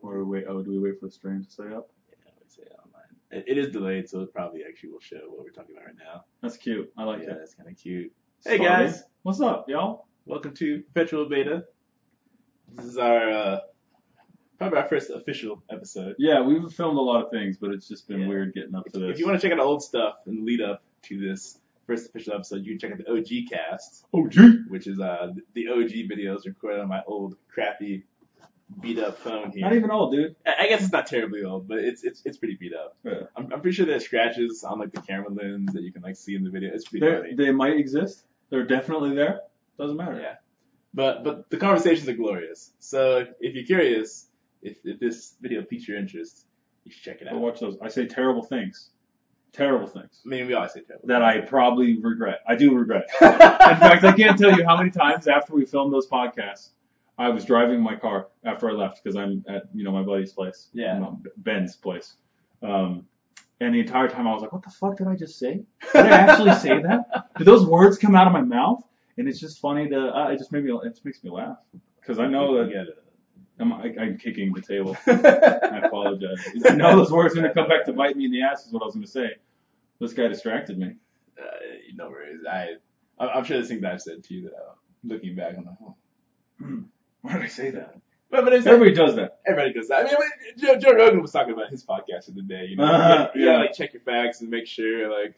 Or do we wait for the stream to stay up? Yeah, we say it online. It is delayed, so it probably actually will show what we're talking about right now. That's cute. I like Yeah, it. that's kind of cute. Hey guys, what's up, y'all? Welcome to Perpetual Beta. This is our probably our first official episode. Yeah, we've filmed a lot of things, but it's just been weird getting up to this. If you want to check out old stuff and lead up to this first official episode, you can check out the OG cast. OG? Which is the OG videos recorded on my old crappy beat up phone here. Not even old, dude. I guess it's not terribly old, but it's pretty beat up. Yeah. I'm pretty sure there's scratches on like the camera lens that you can like see in the video. It's pretty funny. They might exist. They're definitely there. Doesn't matter. Yeah. But the conversations are glorious. So if you're curious, if this video piques your interest, you should check it out. Go watch those. I say terrible things. Terrible things. I mean, we always say terrible that I probably regret. I do regret. In fact, I can't tell you how many times after we filmed those podcasts, I was driving my car after I left because I'm at my buddy's place. Yeah. Ben's place. And the entire time I was like, what the fuck did I just say? Did I actually say that? Did those words come out of my mouth? And it's just funny to, it just makes me laugh. Because I know that I'm kicking the table. I apologize. I know those words are going to come back to bite me in the ass is what I was going to say. This guy distracted me. No worries. I'm sure there's things I've said to you that looking back, I'm like, oh. Why did I say that? But everybody does that. Everybody does that. I mean, Joe Rogan was talking about his podcast the other day. You gotta like check your facts and make sure like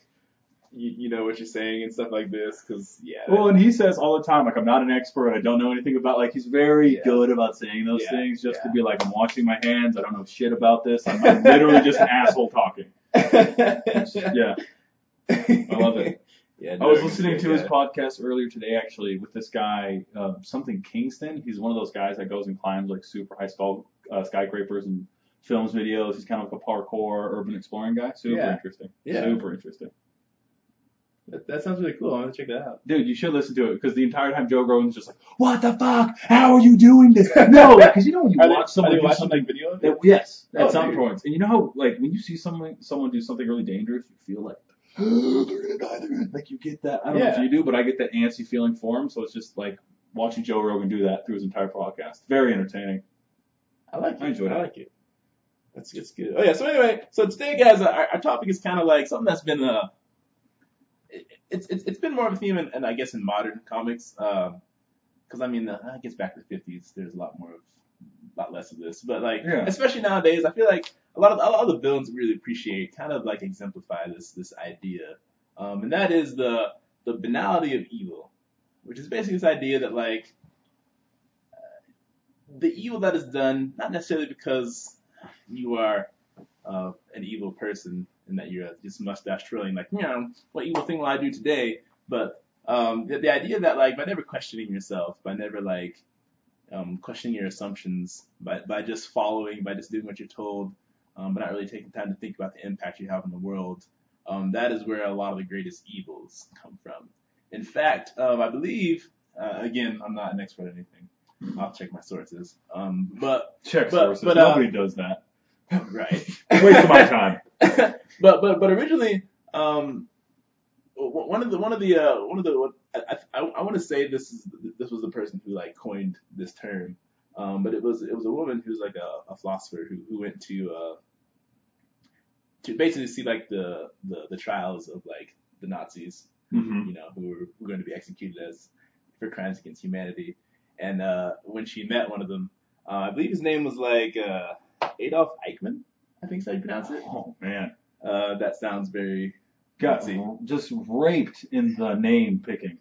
you know what you're saying and stuff like this. Cause Well, and he says all the time like I'm not an expert. I don't know anything about like he's very good about saying those things just to be like I'm washing my hands. I don't know shit about this. I'm literally just an asshole talking. Yeah, I love it. Yeah, I was listening to his podcast earlier today, actually, with this guy, something Kingston. He's one of those guys that goes and climbs like super high skyscrapers and films videos. He's kind of like a parkour, urban exploring guy. Super interesting. Yeah. Super interesting. That sounds really cool. I'm gonna check that out. Dude, you should listen to it because the entire time Joe Rogan's just like, "What the fuck? How are you doing this?" No, because you know when you watch someone do something like video of it? Yes, at some points, and you know how like when you see someone do something really dangerous, you feel like. Like you get that. I don't know if you do, but I get that antsy feeling for him. So it's just like watching Joe Rogan do that through his entire podcast. Very entertaining. I like it. I enjoyed it. I like it. That's good. Oh yeah. So anyway, so today, guys, our topic is kind of like something that's been it's been more of a theme, and I guess in modern comics, because I mean, I guess back to the 50s, there's a lot less of this, but like especially nowadays, I feel like a lot of the villains we really appreciate kind of like exemplify this idea, and that is the banality of evil, which is basically this idea that like the evil that is done not necessarily because you are an evil person and that you're just mustache twirling like what evil thing will I do today, but the idea that like by never questioning yourself, by never like questioning your assumptions, by just following, by just doing what you're told, but not really taking time to think about the impact you have on the world. That is where a lot of the greatest evils come from. In fact, I believe, again, I'm not an expert at anything. I'll check my sources. Sources. Nobody does that. Right. Waste of my time. but originally, one of the I want to say this was the person who like coined this term, but it was a woman who's like a philosopher who went to basically see like the trials of like the Nazis, who were going to be executed for crimes against humanity, and when she met one of them, I believe his name was like Adolf Eichmann, I think so you pronounce it. Oh man, that sounds very just raped in the name picking.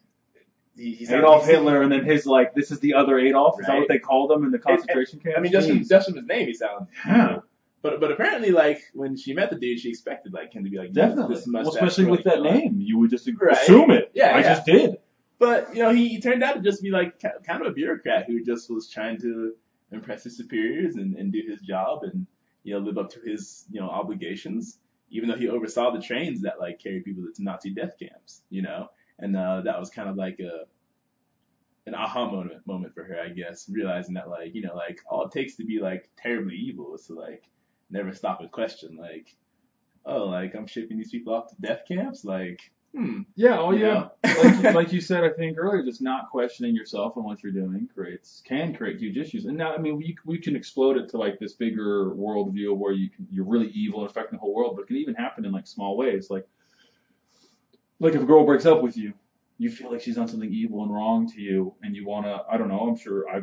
Adolf Hitler, and then his like, this is the other Adolf. Is that what they called him in the concentration camp? I mean, just from his name, he sounds. Yeah. But apparently, like when she met the dude, she expected like him to be like definitely, especially with that name, you would just right. assume it. Yeah, I just did. But he turned out to just be like kind of a bureaucrat who just was trying to impress his superiors and do his job and live up to his obligations, even though he oversaw the trains that like carried people to Nazi death camps, and that was kind of like an aha moment for her, I guess, realizing that like like all it takes to be like terribly evil is to like never stop and question like, oh, like I'm shipping these people off to death camps, like Yeah, like you said, I think earlier, just not questioning yourself and what you're doing can create huge issues. And now, I mean, we can explode it to like this bigger worldview where you're really evil and affecting the whole world, but it can even happen in like small ways. Like if a girl breaks up with you, you feel like she's done something evil and wrong to you, and you wanna, I don't know, I'm sure I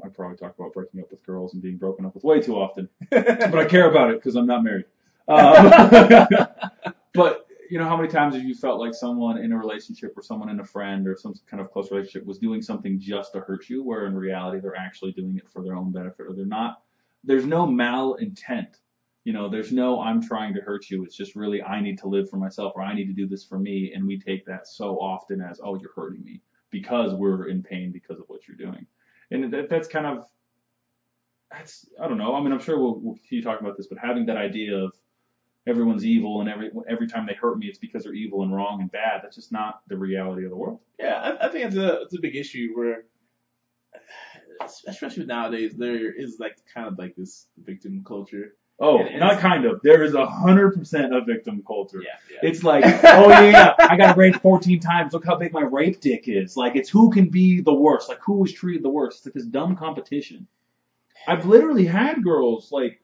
probably talk about breaking up with girls and being broken up with way too often, but I care about it because I'm not married. But you know, how many times have you felt like someone in a relationship or someone in a friend or some kind of close relationship was doing something just to hurt you, where in reality they're actually doing it for their own benefit, or they're not, there's no malintent. You know, there's no I'm trying to hurt you. It's just really I need to live for myself, or I need to do this for me. And we take that so often as, oh, you're hurting me because we're in pain because of what you're doing. And that's kind of, I don't know. I mean, I'm sure we'll continue talking about this, but having that idea of everyone's evil and every time they hurt me, it's because they're evil and wrong and bad. That's just not the reality of the world. Yeah, I think it's a big issue where, especially nowadays, there is like kind of like this victim culture. Oh, not kind of. There is 100% a victim culture. Yeah. It's like, oh yeah, I got raped 14 times. Look how big my rape dick is. Like, it's who can be the worst. Like, who was treated the worst. It's like this dumb competition. I've literally had girls, like,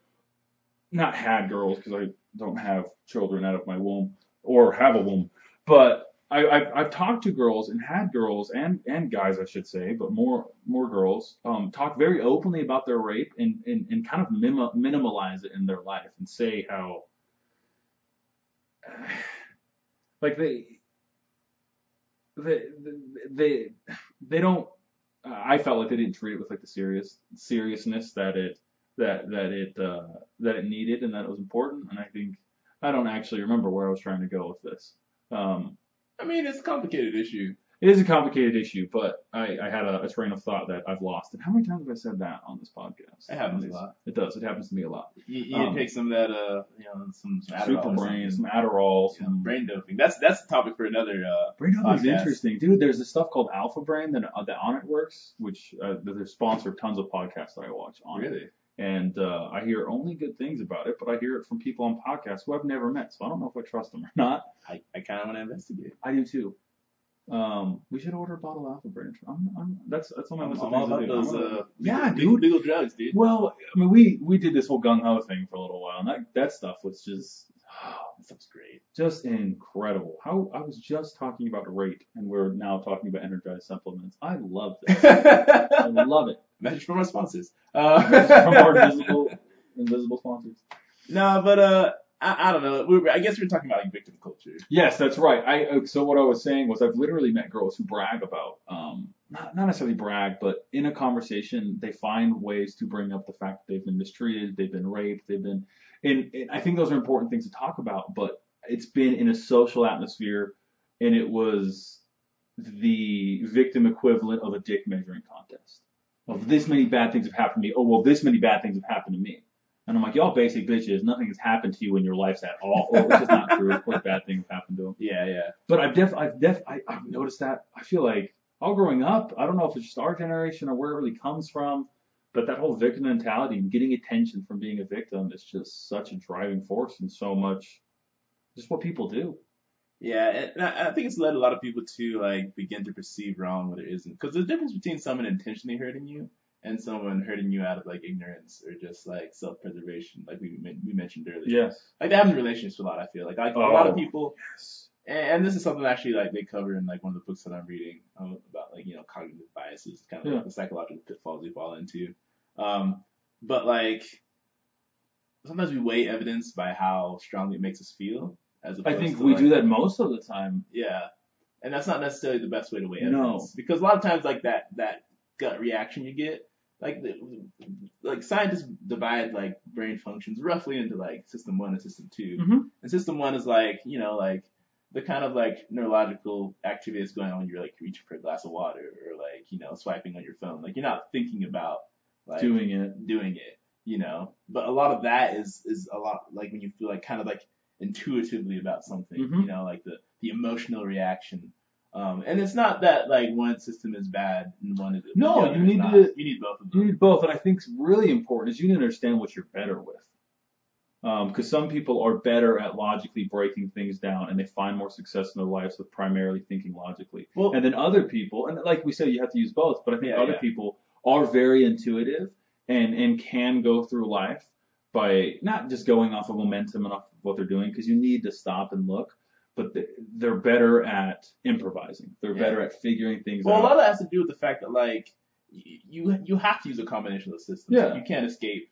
not had girls because I don't have children out of my womb or have a womb, but I've talked to girls and had girls and guys, I should say, but more girls talk very openly about their rape and kind of minimalize it in their life and say how like they don't. I felt like they didn't treat it with like the seriousness that it needed and that it was important. And I think I don't actually remember where I was trying to go with this. I mean, it's a complicated issue. It is a complicated issue, but I had a train of thought that I've lost. And how many times have I said that on this podcast? It happens a lot. It does. It happens to me a lot. You take some of that, some Adderall, Super Brain, some Adderall, some brain doping. That's the topic for another brain doping podcast. is interesting, dude. There's this stuff called Alpha Brain that on it works, which they're sponsored tons of podcasts that I watch on really? it. And I hear only good things about it, but I hear it from people on podcasts who I've never met, so I don't know if I trust them or not. I kind of want to investigate. I do too. We should order a bottle of Alpha Brain. That's on my list of all things about to do. those dude. legal drugs, dude. Well, I mean, we did this whole gung ho thing for a little while, and that stuff was just that stuff's great, just incredible. How I was just talking about rape, and we're now talking about energized supplements. I love this. I love it. Message from our sponsors. Message from our invisible sponsors. No, but I don't know. I guess we're talking about like victim culture. Yes, that's right. So what I was saying was I've literally met girls who brag about, not necessarily brag, but in a conversation they find ways to bring up the fact that they've been mistreated, they've been raped, and I think those are important things to talk about. But it's been in a social atmosphere, and it was the victim equivalent of a dick measuring contest. Of this many bad things have happened to me. Oh well, this many bad things have happened to me. And I'm like, y'all basic bitches, nothing has happened to you in your lives at all. Which is not true. Of course, bad things happen to them. Yeah. But I've noticed that. I feel like all growing up, I don't know if it's just our generation or where it really comes from, but that whole victim mentality and getting attention from being a victim is just such a driving force and so much just what people do. Yeah, and I think it's led a lot of people to like begin to perceive wrong when it isn't. Because there's a difference between someone intentionally hurting you and someone hurting you out of like ignorance or just like self-preservation, like we mentioned earlier. Yes. Like that happens in relationships a lot. I feel like a lot of people, and this is something actually like they cover in like one of the books that I'm reading about like cognitive biases, kind of like the psychological pitfalls we fall into. But like sometimes we weigh evidence by how strongly it makes us feel. I think we do that most of the time. Yeah, and that's not necessarily the best way to weigh evidence because a lot of times like that gut reaction you get. Like scientists divide like brain functions roughly into like system 1 and system 2. Mm-hmm. And system 1 is like, like the kind of like neurological activity that's going on when you're like reaching for a glass of water or like, swiping on your phone. Like you're not thinking about like doing it, But a lot of that is a lot like when you feel like kind of like intuitively about something, mm-hmm. Like the emotional reaction. And it's not that like one system is bad and one is no. You need both of them. You need both, and I think it's really important is you need to understand what you're better with. Because some people are better at logically breaking things down, and they find more success in their lives with primarily thinking logically. Well, And then other people, and like we said, you have to use both, but I think other yeah. people are very intuitive and can go through life by not just going off of momentum and off of what they're doing, because you need to stop and look, but they're better at improvising. They're better at figuring things out. Well, a lot of that has to do with the fact that, like, you have to use a combination of the systems. Yeah. You can't escape,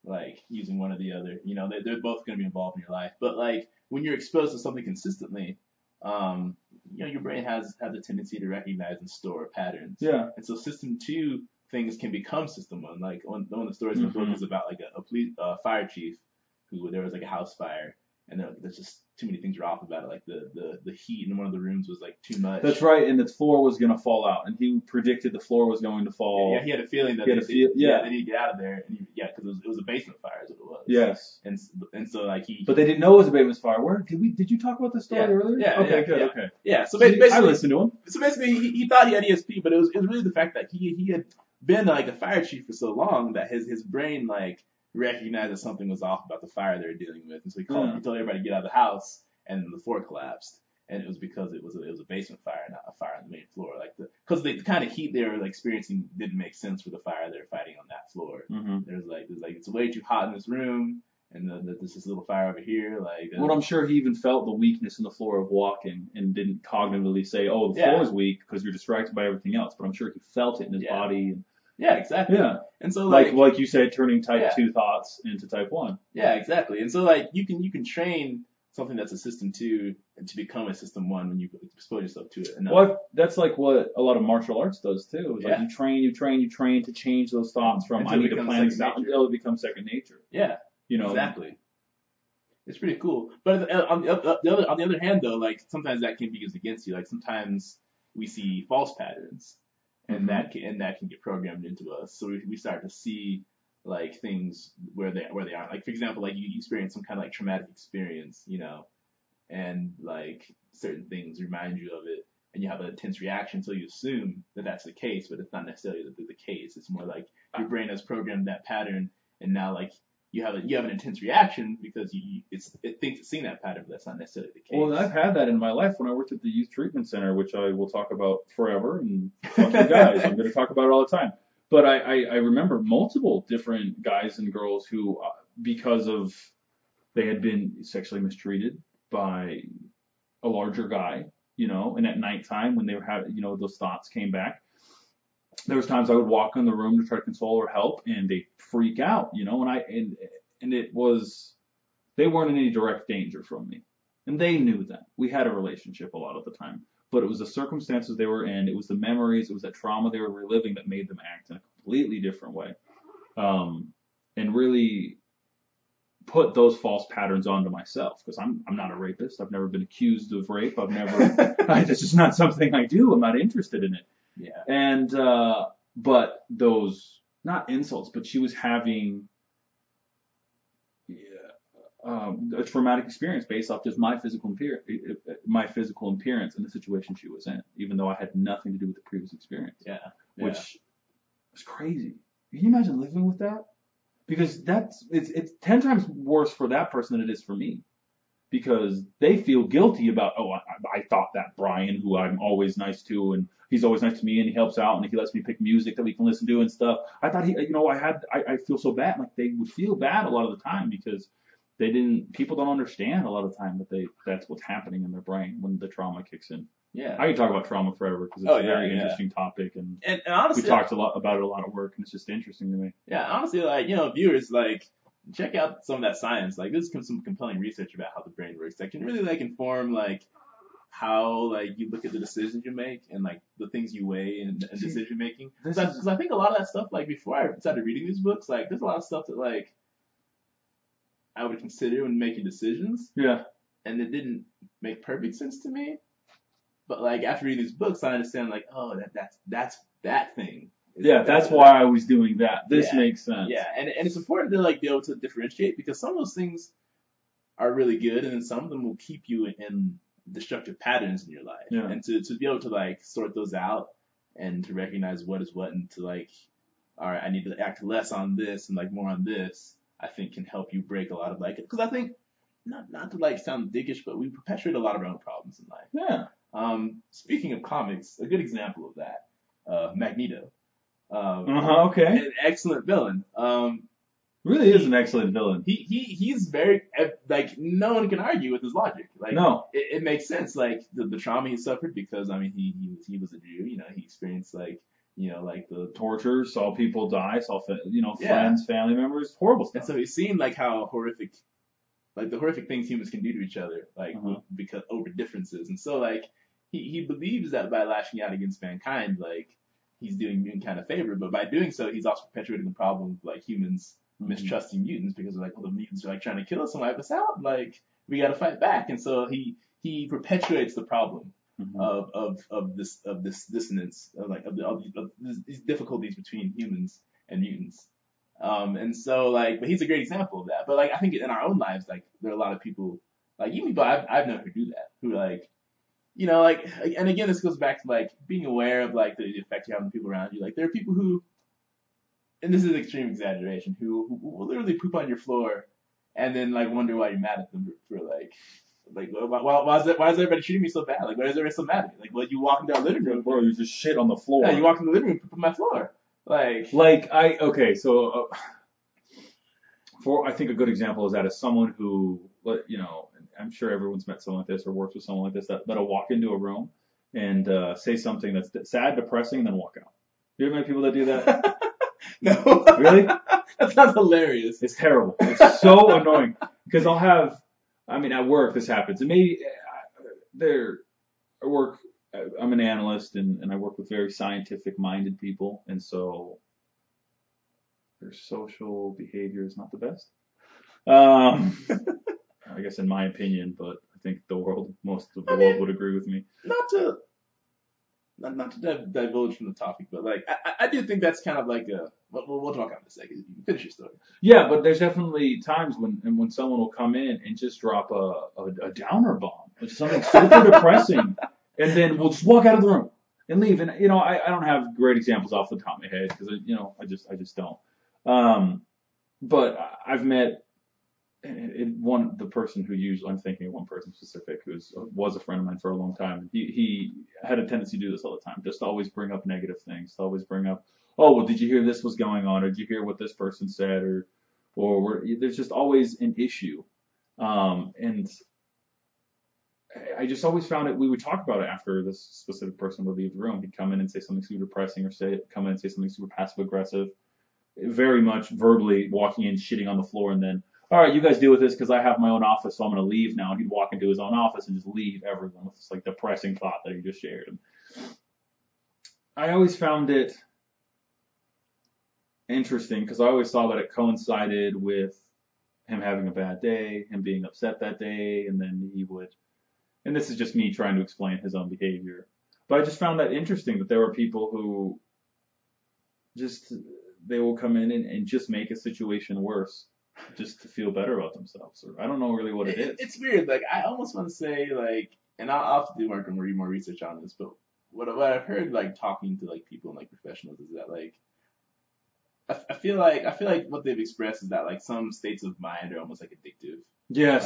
like, using one or the other. You know, they're both going to be involved in your life. But, like, when you're exposed to something consistently, you know, your brain has a tendency to recognize and store patterns. Yeah. And so system 2 things can become system 1. Like, one of the stories in the book is about, like, a fire chief who, there was, like, a house fire. And there's just too many things were off about it. Like the heat in one of the rooms was like too much. That's right, and the floor was going to fall out, and he predicted the floor was going to fall. Yeah, he had a feeling that they need to get out of there. And because it was a basement fire, is what it was. Yes. And so like he. But they didn't know it was a basement fire. Where did you talk about this story earlier? Yeah. Okay, good. Yeah. Okay. Yeah. So basically, I listened to him. So basically, he thought he had ESP, but it was really the fact that he had been like a fire chief for so long that his brain like recognized that something was off about the fire they were dealing with, and so he told everybody to get out of the house, and the floor collapsed, and it was because it was a basement fire, not a fire on the main floor. Like because the kind of heat they were like, experiencing didn't make sense for the fire they were fighting on that floor. Mm-hmm. There's like it's way too hot in this room, and there's this little fire over here. Like well, I'm sure he even felt the weakness in the floor of walking, and didn't cognitively say, "Oh, the floor is weak," because you're distracted by everything else. But I'm sure he felt it in his body. And, yeah, exactly. Yeah. And so like you said, turning type 2 thoughts into type 1. Yeah, exactly. And so like you can train something that's a system 2 to become a system 1 when you expose yourself to it enough. Well, that's like what a lot of martial arts does too. It's like you train to change those thoughts from I need to plan this out until it becomes second nature. Yeah. You know. Exactly. It's pretty cool. But on the other hand though, like sometimes that can be used against you. Like sometimes we see false patterns. And that can get programmed into us. So we start to see like things where they aren't. Like for example, like you experience some kind of like traumatic experience, you know, and like certain things remind you of it, and you have an intense reaction until you assume that that's the case, but it's not necessarily the case. It's more like your brain has programmed that pattern, and now like you have an intense reaction because it thinks it's seen that pattern, but that's not necessarily the case. Well, I've had that in my life when I worked at the youth treatment center, which I will talk about forever, and fuck you guys, I'm going to talk about it all the time. But I remember multiple different guys and girls who, because of they had been sexually mistreated by a larger guy, you know, and at nighttime when they were having, you know, those thoughts came back. There was times I would walk in the room to try to console or help, and they freak out, you know, and it was, they weren't in any direct danger from me, and they knew that. We had a relationship a lot of the time, but it was the circumstances they were in, it was the memories, it was that trauma they were reliving that made them act in a completely different way, and really put those false patterns onto myself, because I'm not a rapist. I've never been accused of rape. That's just not something I do. I'm not interested in it. Yeah. And, but those, not insults, but she was having a traumatic experience based off just my physical appearance in the situation she was in, even though I had nothing to do with the previous experience. Yeah. Which was crazy. Can you imagine living with that? Because it's 10 times worse for that person than it is for me. Because they feel guilty about, I thought that Brian, who I'm always nice to, and he's always nice to me, and he helps out, and he lets me pick music that we can listen to and stuff. I thought I feel so bad. Like they would feel bad a lot of the time because people don't understand a lot of the time that that's what's happening in their brain when the trauma kicks in. Yeah. I could talk about trauma forever because it's a very interesting topic, and honestly, we talked a lot about it a lot at work, and it's just interesting to me. Yeah, honestly, like, you know, viewers, like, check out some of that science. Like, there's some compelling research about how the brain works that can really, like, inform, like, how, like, you look at the decisions you make and, like, the things you weigh in decision making. Because I think a lot of that stuff, like, before I started reading these books, like, there's a lot of stuff that, like, I would consider when making decisions. Yeah. And it didn't make perfect sense to me. But, like, after reading these books, I understand, like, oh, that's that thing. Yeah, that's why I was doing that. This makes sense. Yeah, and it's important to, like, be able to differentiate, because some of those things are really good, and then some of them will keep you in destructive patterns in your life. Yeah. And to be able to, like, sort those out and to recognize what is what, and to, like, all right, I need to act less on this and, like, more on this. I think can help you break a lot of like, because I think not to like sound dickish, but we perpetuate a lot of our own problems in life. Yeah. Speaking of comics, a good example of that, Magneto. Okay. An excellent villain. Really is an excellent villain. He's very like no one can argue with his logic. Like no, it makes sense. Like the trauma he suffered because I mean he was a Jew. You know, he experienced like like the torture, saw people die, saw friends, family members, horrible stuff. And so he's seen like how horrific, like the horrific things humans can do to each other, like because over differences. And so like he believes that by lashing out against mankind, like he's doing mankind a favor, but by doing so, he's also perpetuating the problem of like humans mistrusting mutants because they're like, well, the mutants are like trying to kill us and wipe us out. Like we got to fight back. And so he perpetuates the problem of this dissonance, of these difficulties between humans and mutants. And so like, but he's a great example of that. But like, I think in our own lives, like there are a lot of people, like even people I've known who do that, who like, like, and again, this goes back to like being aware of like the effect you have on the people around you. Like there are people who, and this is extreme exaggeration, who will literally poop on your floor and then like wonder why you're mad at them for like why is everybody treating me so bad? Like why is everybody so mad at me? Like well, you walk into our living room, bro, you just shit on the floor. Yeah, you walk into the living room, poop on my floor. I think a good example is that as someone who, I'm sure everyone's met someone like this or works with someone like this that'll walk into a room and say something that's sad, depressing, and then walk out. You ever met people that do that? No. Really? That sounds hilarious. It's terrible. It's so annoying because at work this happens, and maybe I'm an analyst and I work with very scientific-minded people, and so their social behavior is not the best. I guess in my opinion, but I think most of the world would agree with me. Not to divulge from the topic, but like I do think that's kind of like we'll talk on this in a second. You can finish your story. Yeah, but there's definitely times when someone will come in and just drop a downer bomb, which is something super depressing, and then we'll just walk out of the room and leave. And I don't have great examples off the top of my head because I just don't. But I've met the person who I'm thinking of one person specific who was a friend of mine for a long time. He had a tendency to do this all the time, just to always bring up negative things, to always bring up, oh, well, did you hear this was going on, or did you hear what this person said, or there's just always an issue. And I just always found it, we would talk about it after this specific person would leave the room. He'd come in and say something super depressing, or come in and say something super passive aggressive, very much verbally walking in, shitting on the floor, and then, all right, you guys deal with this because I have my own office, so I'm going to leave now. And he'd walk into his own office and just leave everyone with this like depressing thought that he just shared. And I always found it interesting because I always saw that it coincided with him having a bad day, him being upset that day, and then he would, and this is just me trying to explain his own behavior, but I just found that interesting that there were people who they will come in and just make a situation worse just to feel better about themselves. Or I don't know really what it is. It's weird. Like I almost want to say like, and I'll have to do more research on this, but what I've heard like talking to like people and like professionals is that like I feel like what they've expressed is that like some states of mind are almost like addictive. Yes.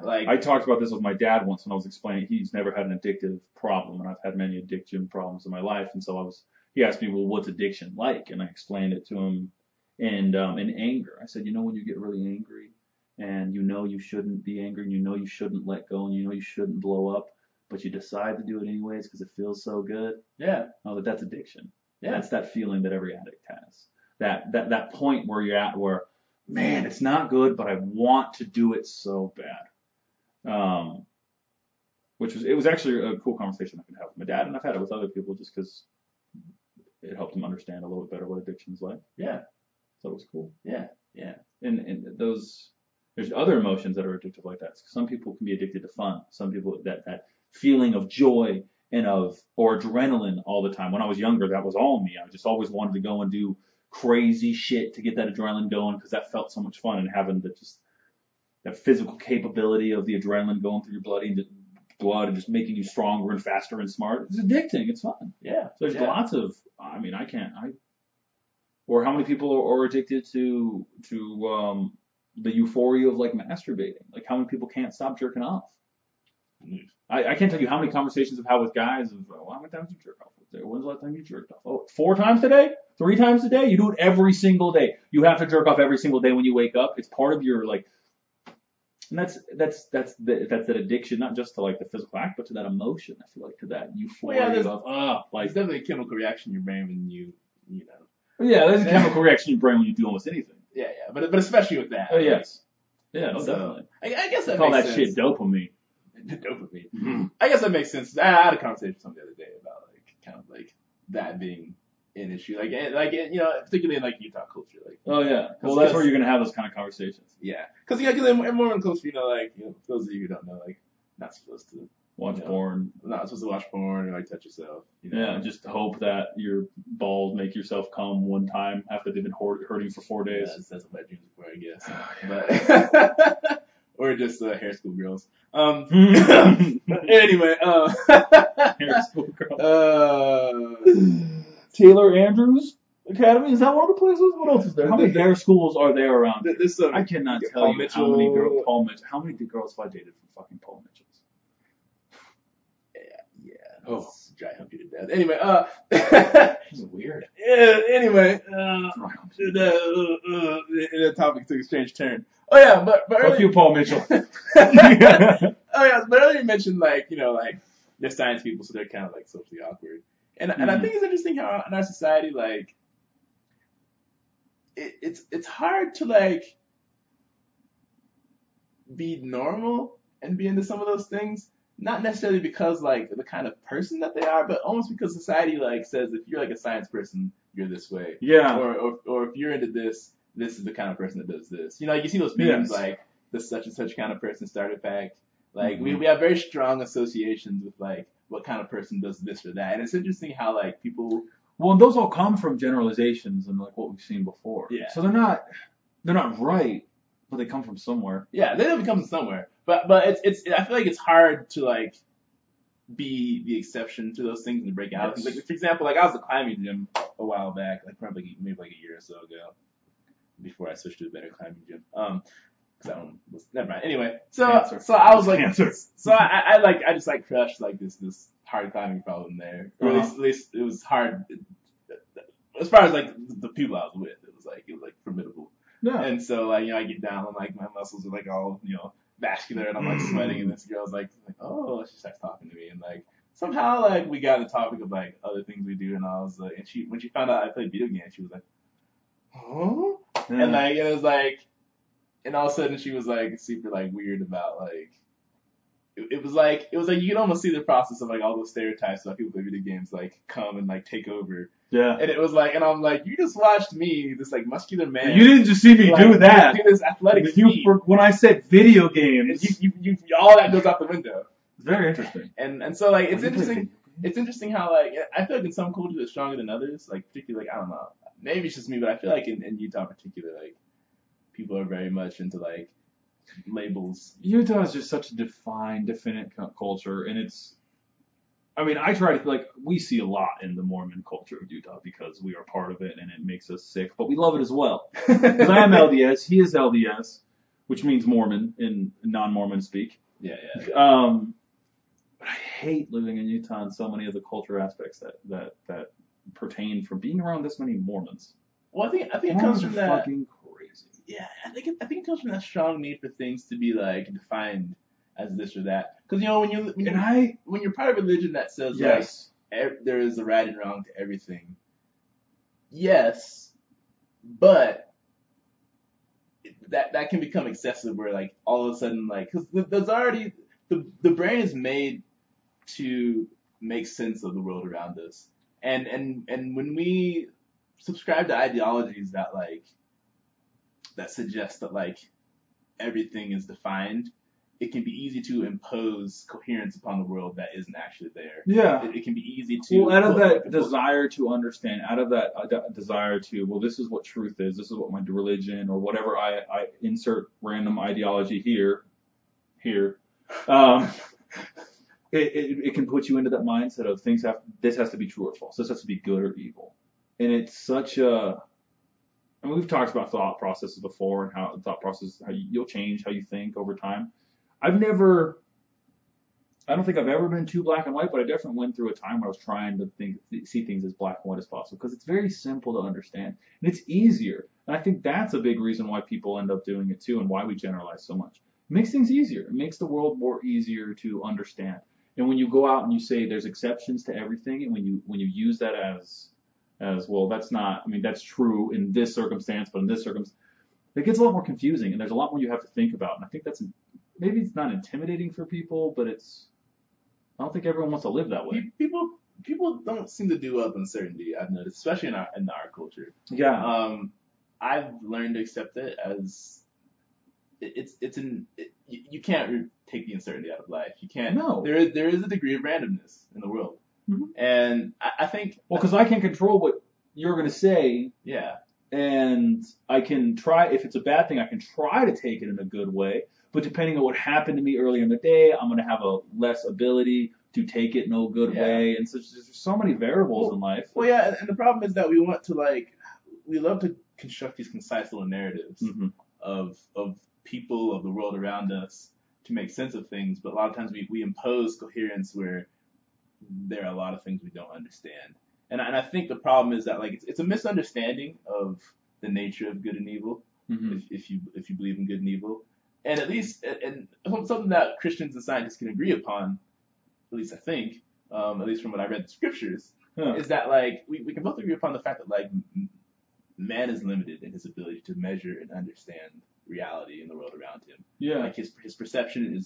Like I talked about this with my dad once when I was explaining he's never had an addictive problem, and I've had many addiction problems in my life, and so he asked me, well, what's addiction like? And I explained it to him. And in anger, I said, when you get really angry and you shouldn't be angry and you shouldn't let go and you shouldn't blow up, but you decide to do it anyways because it feels so good. Yeah. Oh, that's addiction. Yeah. That's that feeling that every addict has. That point where you're at where, man, it's not good, but I want to do it so bad. It was actually a cool conversation I could have with my dad, and I've had it with other people just because it helped them understand a little bit better what addiction is like. Yeah. So it was cool. Yeah, yeah. And there's other emotions that are addictive like that. Some people can be addicted to fun. Some people that feeling of joy or adrenaline all the time. When I was younger, that was all me. I just always wanted to go and do crazy shit to get that adrenaline going because that felt so much fun, and having that physical capability of the adrenaline going through your blood and just making you stronger and faster and smarter. It's addicting. It's fun. Yeah. So there's lots of. Or how many people are addicted to the euphoria of like masturbating? Like how many people can't stop jerking off? I can't tell you how many conversations I've had with guys of, oh, how many times you jerk off? When's the last time you jerked off? Oh, 4 times today? 3 times a day? You do it every single day. You have to jerk off every single day when you wake up. It's part of your like, and that's that addiction, not just to like the physical act, but to that emotion. I feel like to that euphoria of like it's definitely a chemical reaction in your brain when you know. Yeah, there's a chemical reaction in your brain when you do almost anything. Yeah, but especially with that. Oh yes. Yeah, so, definitely. I guess that call makes that sense. shit dopamine. Dopamine. Mm-hmm. I guess that makes sense. I had a conversation with someone the other day about like kind of like that being an issue, like you know, particularly in like Utah culture, like. Oh yeah. Well, that's where you're gonna have those kind of conversations. Yeah, because in Mormon culture, you know, like for those of you who don't know, like not supposed to watch porn. Not supposed to watch porn or like touch yourself. You know? Yeah, just hope that your balls make yourself come one time after they've been hurting for 4 days. Yeah, that's what my dreams before, I guess. But or just hair school girls. Anyway, hair school girls. Taylor Andrews Academy, is that one of the places? What else is there? How many hair schools are there around? I cannot tell you how many girls. Paul Mitchell. How many girls have I dated from fucking Paul Mitchell's? Yeah. Oh, dry hump you to death. Anyway, this is weird. Yeah. Anyway, the topic took a strange turn. Oh yeah, but fuck you, Paul Mitchell. Oh yeah, but earlier you mentioned like you know like they're science people, so they're kind of like socially awkward, and I think it's interesting how in our society like it's hard to like be normal and be into some of those things. Not necessarily because like the kind of person that they are, but almost because society like says if you're like a science person, you're this way. Yeah. Or if you're into this is the kind of person that does this. You know, like you see those memes like this such and such kind of person started fact. Like we have very strong associations with like what kind of person does this or that. And it's interesting how like people. Well, and those all come from generalizations and like what we've seen before. Yeah. So they're not right, but they come from somewhere. Yeah, they come from somewhere. But it's I feel like it's hard to like be the exception to those things and to break out. Yes. Like for example, like I was at the climbing gym a while back, like probably maybe like a year or so ago, before I switched to a better climbing gym. Cause that one was never mind. Anyway, so I was like, so I just like crushed like this hard climbing problem there. Or at least it was hard as far as like the people I was with. It was like formidable. Yeah. And so like you know I get down and like my muscles are like all you know vascular and I'm like sweating and this girl's like oh she starts talking to me and like somehow like we got the topic of like other things we do and I was like and when she found out I played video games she was like huh and like it was like and all of a sudden she was like super like weird about like it was like you could almost see the process of like all those stereotypes about people who play video games like come and like take over. Yeah. And it was like, and I'm like, you just watched me, this like muscular man. You didn't just see me do that. Do this athletic feat. When I said video games, you all that goes out the window. It's very interesting. And so like it's interesting. It's interesting how like I feel like in some cultures it's stronger than others. Like particularly like I don't know, maybe it's just me, but I feel like in Utah in particular, like people are very much into like labels. Utah is just such a definite culture, and it's. I mean, I try to like we see a lot in the Mormon culture of Utah because we are part of it, and it makes us sick, but we love it as well. Because I am LDS, he is LDS, which means Mormon in non-Mormon speak. Yeah. But I hate living in Utah and so many of the culture aspects that pertain from being around this many Mormons. Well, I think it comes from that. Fucking crazy. Yeah, I think it comes from that strong need for things to be like defined as this or that. Because you know when you're part of a religion that says yes. like there is a right and wrong to everything. Yes, but that can become excessive where like all of a sudden like because there's already the brain is made to make sense of the world around us and when we subscribe to ideologies that like that suggest that like everything is defined, it can be easy to impose coherence upon the world that isn't actually there. Yeah. It can be easy to... Well, out of that desire to understand, out of that desire to, well, this is what truth is, this is what my religion, or whatever I insert random ideology here, it can put you into that mindset of this has to be true or false, this has to be good or evil. And it's such a... I mean, we've talked about thought processes before and how thought process, you'll change how you think over time. I don't think I've ever been too black and white, but I definitely went through a time where I was trying to see things as black and white as possible because it's very simple to understand and it's easier. And I think that's a big reason why people end up doing it too and why we generalize so much. It makes things easier. It makes the world more easier to understand. And when you go out and you say there's exceptions to everything, and when you use that as well, that's not. I mean, that's true in this circumstance, but in this circumstance, it gets a lot more confusing, and there's a lot more you have to think about. And I think that's maybe it's not intimidating for people, but it's. I don't think everyone wants to live that way. People don't seem to do well with uncertainty. I've noticed, especially in our culture. Yeah. I've learned to accept it as you can't take the uncertainty out of life. You can't. No. There is a degree of randomness in the world, and I think. Well, because I can control what you're going to say. Yeah. And I can try. If it's a bad thing, I can try to take it in a good way. But depending on what happened to me earlier in the day, I'm going to have a less ability to take it in a good way. And so there's so many variables in life. Well, yeah, and the problem is that we love to construct these concise little narratives of people, of the world around us to make sense of things. But a lot of times we impose coherence where there are a lot of things we don't understand. And I think the problem is that it's a misunderstanding of the nature of good and evil if you believe in good and evil. And at least, and something that Christians and scientists can agree upon, at least I think, at least from what I read in the scriptures, is that we can both agree upon the fact that man is limited in his ability to measure and understand reality in the world around him. Yeah. His perception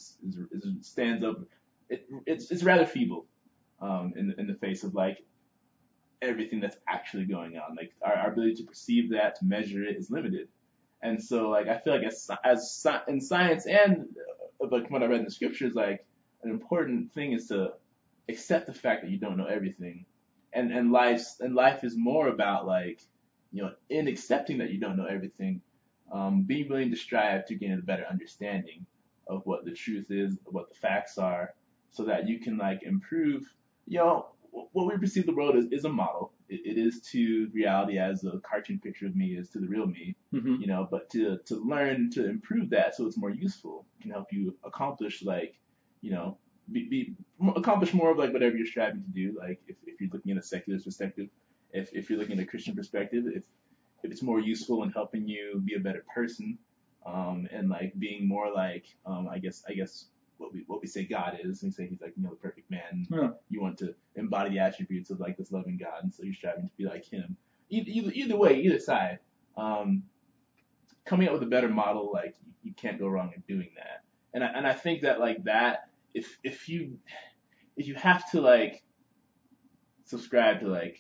stands up. It's rather feeble, in the face of everything that's actually going on. Our ability to perceive that, to measure it, is limited. And so, I feel as in science and from what I read in the scriptures, an important thing is to accept the fact that you don't know everything, and life is more about in accepting that you don't know everything, being willing to strive to gain a better understanding of what the truth is, of what the facts are, so that you can improve. What we perceive the world is a model. It is to reality as a cartoon picture of me is to the real me, but to learn to improve that so it's more useful can help you accomplish accomplish more of whatever you're striving to do. If you're looking at a secular perspective, if you're looking at a Christian perspective, if it's more useful in helping you be a better person, and being more I guess what we say God is. We say he's the perfect man. Yeah. You want to embody the attributes of this loving God, and so you're striving to be like him. Either way, either side, coming up with a better model, you can't go wrong in doing that. And I think that that if you have to subscribe to I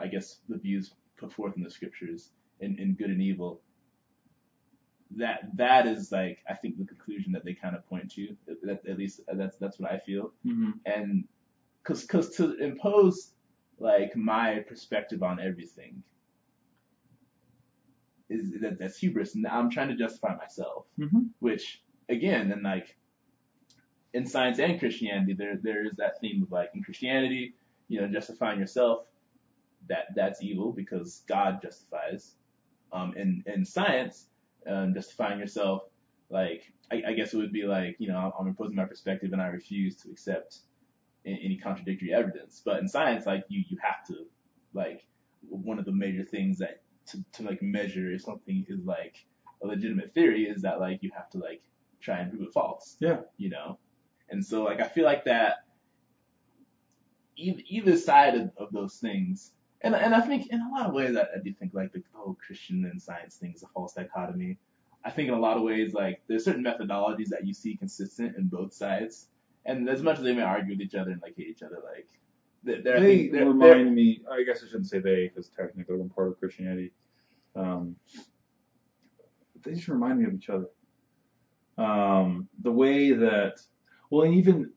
guess the views put forth in the scriptures in good and evil, that is I think the conclusion that they kind of point to. At least that's what I feel. And because to impose my perspective on everything that's hubris, and I'm trying to justify myself. Which again, and in science and Christianity, there is that theme of in Christianity, justifying yourself, that's evil because God justifies. In science. Justifying yourself, I guess it would be I'm imposing my perspective and I refuse to accept any contradictory evidence. But in science, you have to, one of the major things that to measure if something is a legitimate theory is that you have to try and prove it false. Yeah. And so I feel that either side of those things. And I think in a lot of ways I do think the whole Christian and science thing is a false dichotomy. I think in a lot of ways there's certain methodologies that you see consistent in both sides, and as much as they may argue with each other and hate each other, they remind me. I guess I shouldn't say they because technically I'm part of Christianity. They just remind me of each other. The way that and even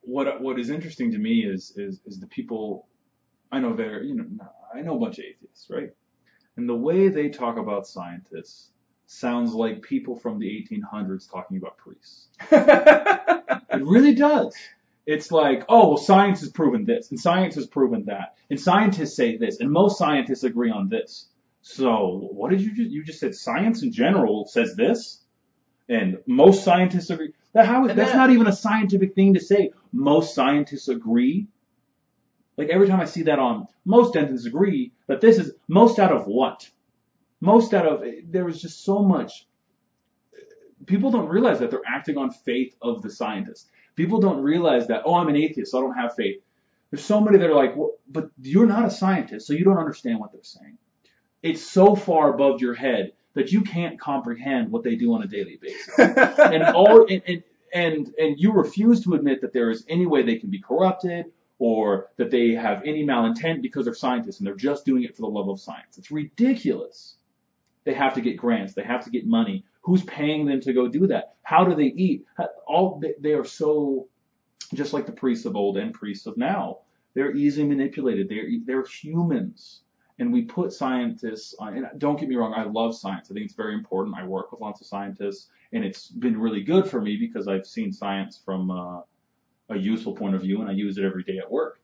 what is interesting to me is the people. I know I know a bunch of atheists, right? And the way they talk about scientists sounds like people from the 1800s talking about priests. It really does. It's science has proven this, and science has proven that, and scientists say this, and most scientists agree on this. So what did you just said science in general says this, and most scientists agree. That's not even a scientific thing to say. Most scientists agree. Like every time I see that on, most dentists agree that this is most out of what? Most out of, there was just so much. People don't realize that they're acting on faith of the scientist. People don't realize that, oh, I'm an atheist, so I don't have faith. There's so many that are like, well, but you're not a scientist, so you don't understand what they're saying. It's so far above your head that you can't comprehend what they do on a daily basis. and you refuse to admit that there is any way they can be corrupted or that they have any malintent because they're scientists and they're just doing it for the love of science. It's ridiculous. They have to get grants. They have to get money. Who's paying them to go do that? How do they eat? They are so, just like the priests of old and priests of now. They're easily manipulated. They're humans. And we put scientists on, and don't get me wrong, I love science. I think it's very important. I work with lots of scientists, and it's been really good for me because I've seen science from a useful point of view, and I use it every day at work.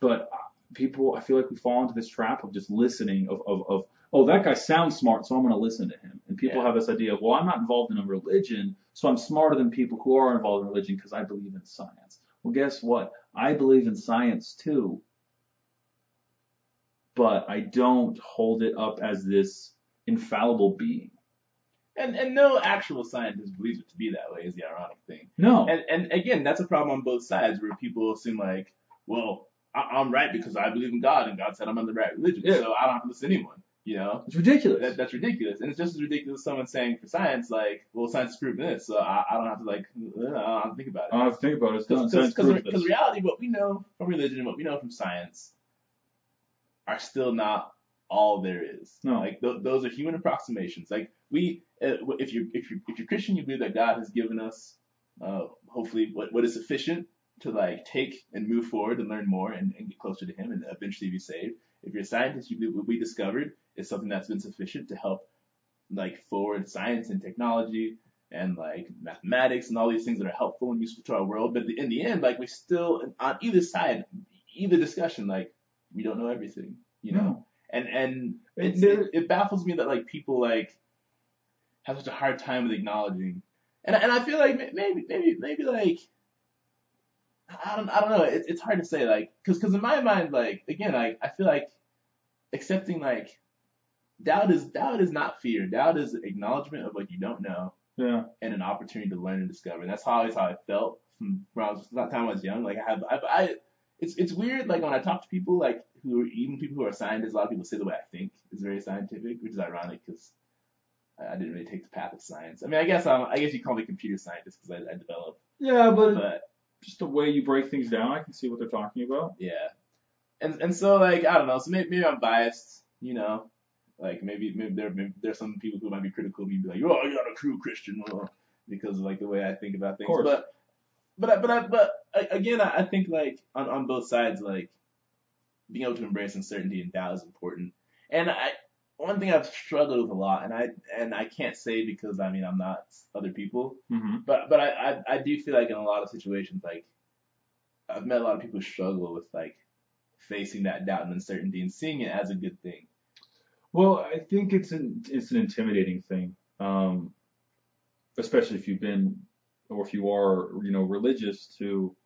But people, I feel like we fall into this trap of just listening, of oh, that guy sounds smart, so I'm going to listen to him. And people have this idea of, well, I'm not involved in a religion, so I'm smarter than people who are involved in religion because I believe in science. Well, guess what? I believe in science too. But I don't hold it up as this infallible being. And no actual scientist believes it to be that way is the ironic thing. No. And again, that's a problem on both sides where people assume like, well, I'm right because I believe in God and God said I'm on the right religion, so I don't have to listen to anyone. You know? It's ridiculous. That's ridiculous. And it's just as ridiculous as someone saying for science, like, well, science has proven this, so I don't have to, like, I don't have to think about it. I don't have to think about it. It's done. Because reality, what we know from religion and what we know from science are still not all there is. No. Like, those are human approximations. Like, if you're Christian, you believe that God has given us, hopefully, what is sufficient to, like, take and move forward and learn more and get closer to Him and eventually be saved. If you're a scientist, you believe what we discovered is something that's been sufficient to help, like, forward science and technology and, like, mathematics and all these things that are helpful and useful to our world. But in the end, like, we still, on either side, either discussion, like, we don't know everything, you know? And it baffles me that, like, people, like, have such a hard time with acknowledging. And I feel like maybe like, I don't know. It's hard to say, like, because in my mind, like, again, I feel like accepting, like, doubt is not fear. Doubt is acknowledgement of what you don't know, and an opportunity to learn and discover. And that's always how I felt from that time I was young. Like, it's weird. Like, when I talk to people, like, even people who are scientists, a lot of people say the way I think is very scientific, which is ironic because I didn't really take the path of science. I mean, I guess you call me computer scientist because I developed. Yeah, but just the way you break things down, I can see what they're talking about. Yeah. And so, like, I don't know. So maybe I'm biased, you know. Like, maybe there's some people who might be critical of me, be like, oh, you're not a true Christian, because of, like, the way I think about things. Of course. But again, I think, like, on both sides, like, being able to embrace uncertainty and doubt is important. And one thing I've struggled with a lot, and I can't say because, I mean, I'm not other people, but I do feel like in a lot of situations, like, I've met a lot of people who struggle with, like, facing that doubt and uncertainty and seeing it as a good thing. Well, I think it's an intimidating thing, especially if you've been, or if you are, you know, religious, to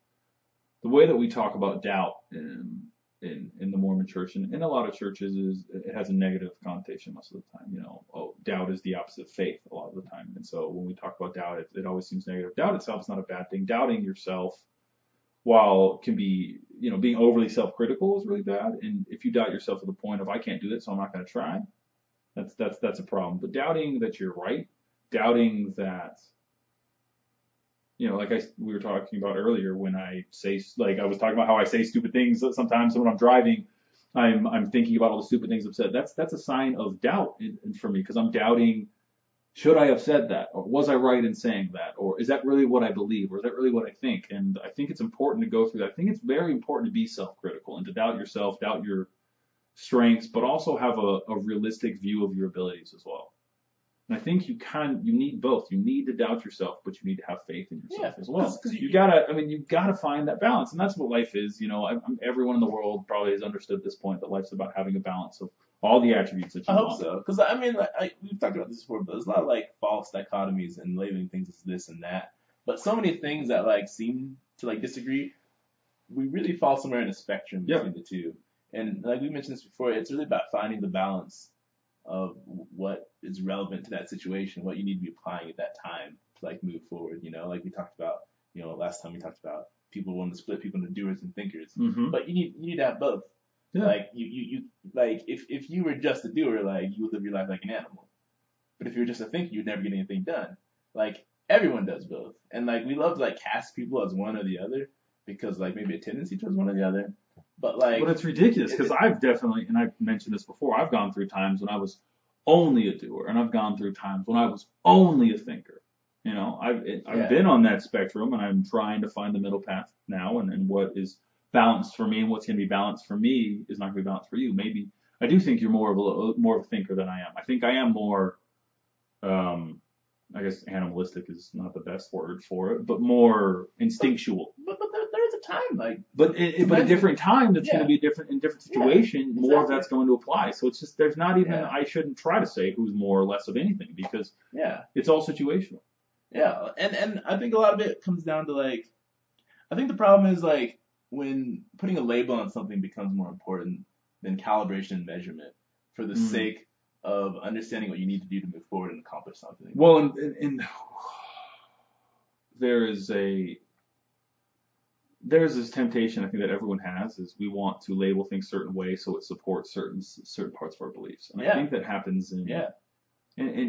the way that we talk about doubt in the Mormon church and in a lot of churches is it has a negative connotation most of the time. You know, doubt is the opposite of faith a lot of the time. And so when we talk about doubt, it always seems negative. Doubt itself is not a bad thing. Doubting yourself, while it can be, you know, being overly self-critical is really bad. And if you doubt yourself to the point of I can't do it, so I'm not going to try, that's a problem. But doubting that you're right, doubting that, you know, like we were talking about earlier, when I say, like, I was talking about how I say stupid things sometimes when I'm driving, I'm thinking about all the stupid things I've said. That's a sign of doubt for me, because I'm doubting, should I have said that? Or was I right in saying that? Or is that really what I believe? Or is that really what I think? And I think it's important to go through that. I think it's very important to be self-critical and to doubt yourself, doubt your strengths, but also have a realistic view of your abilities as well. And I think you need both. You need to doubt yourself, but you need to have faith in yourself as well. Cause you gotta find that balance. And that's what life is. You know, everyone in the world probably has understood at this point that life's about having a balance of all the attributes that you I hope want. so, because I mean, like, we've talked about this before, but there's a lot of like false dichotomies and labeling things as this and that. But so many things that like seem to like disagree, we really fall somewhere in a spectrum between the two. And like we mentioned this before, it's really about finding the balance of what is relevant to that situation, what you need to be applying at that time to like move forward. You know, like we talked about, you know, last time we talked about people wanting to split people into doers and thinkers, but you need to have both. Yeah. Like you like if you were just a doer, like you would live your life like an animal. But if you were just a thinker, you'd never get anything done. Like everyone does both, and like we love to like cast people as one or the other because like maybe a tendency towards one or the other. But it's ridiculous because I've definitely, and I've mentioned this before, I've gone through times when I was only a doer, and I've gone through times when I was only a thinker. You know, I've been on that spectrum, and I'm trying to find the middle path now, and what is balanced for me and what's going to be balanced for me is not going to be balanced for you. Maybe I do think you're more of a thinker than I am. I think I am more, I guess animalistic is not the best word for it, but more instinctual. But there's a time like. But a different time that's going to be different in different situation. Yeah, more of that's going to apply. So it's just there's not even I shouldn't try to say who's more or less of anything because it's all situational. Yeah, and I think a lot of it comes down to like, I think the problem is like when putting a label on something becomes more important than calibration and measurement for the sake of understanding what you need to do to move forward and accomplish something. Well, and there's this temptation I think that everyone has is we want to label things certain ways so it supports certain parts of our beliefs, and I think that happens in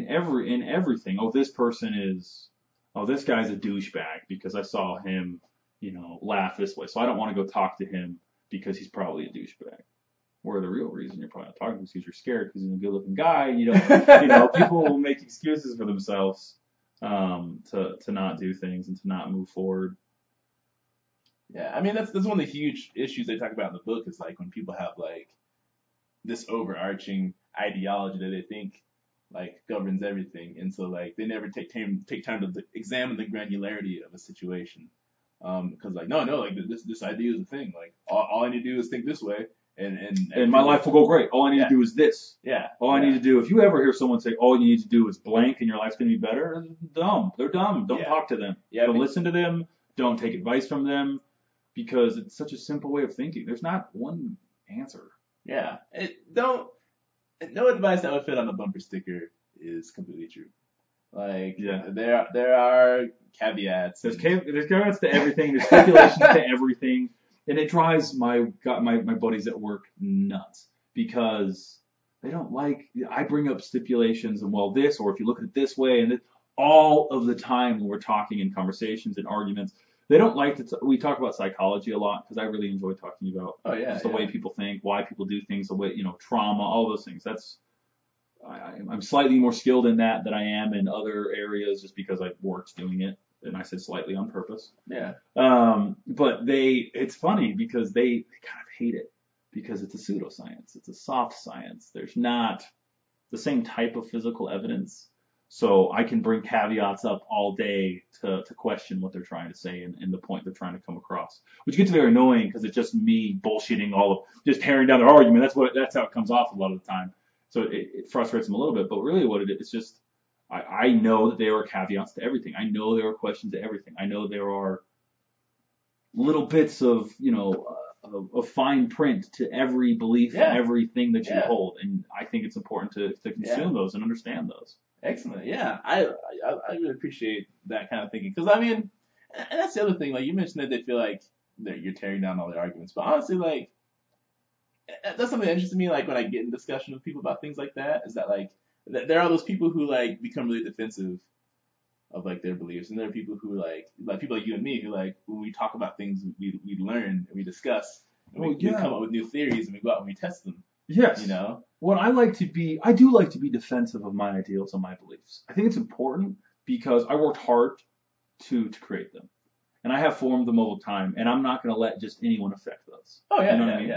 everything. Oh, this person is. Oh, this guy's a douchebag because I saw him, you know, laugh this way. So I don't want to go talk to him because he's probably a douchebag. Where the real reason you're probably not talking to him is because you're scared because he's a good-looking guy. And you don't, you know, people will make excuses for themselves to not do things and to not move forward. Yeah, I mean that's one of the huge issues they talk about in the book. Is like when people have like this overarching ideology that they think like governs everything, and so like they never take time to examine the granularity of a situation, because like no like this idea is a thing, like all I need to do is think this way and my life will go great. All I need to do is this. All I need to do, if you ever hear someone say all you need to do is blank and your life's gonna be better, they're dumb. Don't talk to them. Don't listen to them. Don't take advice from them because it's such a simple way of thinking. There's not one answer. No advice that would fit on a bumper sticker is completely true. Like, there are caveats. There's caveats to everything. There's stipulations to everything, and it drives my buddies at work nuts because they don't like. I bring up stipulations and this, or if you look at it this way, and all of the time when we're talking in conversations and arguments. They don't like to. We talk about psychology a lot because I really enjoy talking about the way people think, why people do things, the way trauma, all those things. I'm slightly more skilled in that than I am in other areas just because I've worked doing it, and I said slightly on purpose. But it's funny because they kind of hate it because it's a pseudoscience, it's a soft science. There's not the same type of physical evidence. So I can bring caveats up all day to question what they're trying to say and the point they're trying to come across, which gets very annoying because it's just me bullshitting just tearing down their argument. That's how it comes off a lot of the time. So it frustrates them a little bit, but really what it is, it's just I know that there are caveats to everything. I know there are questions to everything. I know there are little bits of of fine print to every belief and everything that you hold, and I think it's important to consume those and understand those. Excellent. Yeah, I really appreciate that kind of thinking because I mean, and that's the other thing. Like you mentioned that they feel like that you're tearing down all the arguments, but honestly, like that's something that interests me. Like when I get in discussion with people about things like that, is that like there are those people who like become really defensive of like their beliefs, and there are people who like people like you and me who like when we talk about things we learn and we discuss and we come up with new theories and we go out and we test them. Yes. What I do like to be defensive of my ideals and my beliefs. I think it's important because I worked hard to create them. And I have formed them over time, and I'm not going to let just anyone affect those. Oh, yeah, you know what I mean?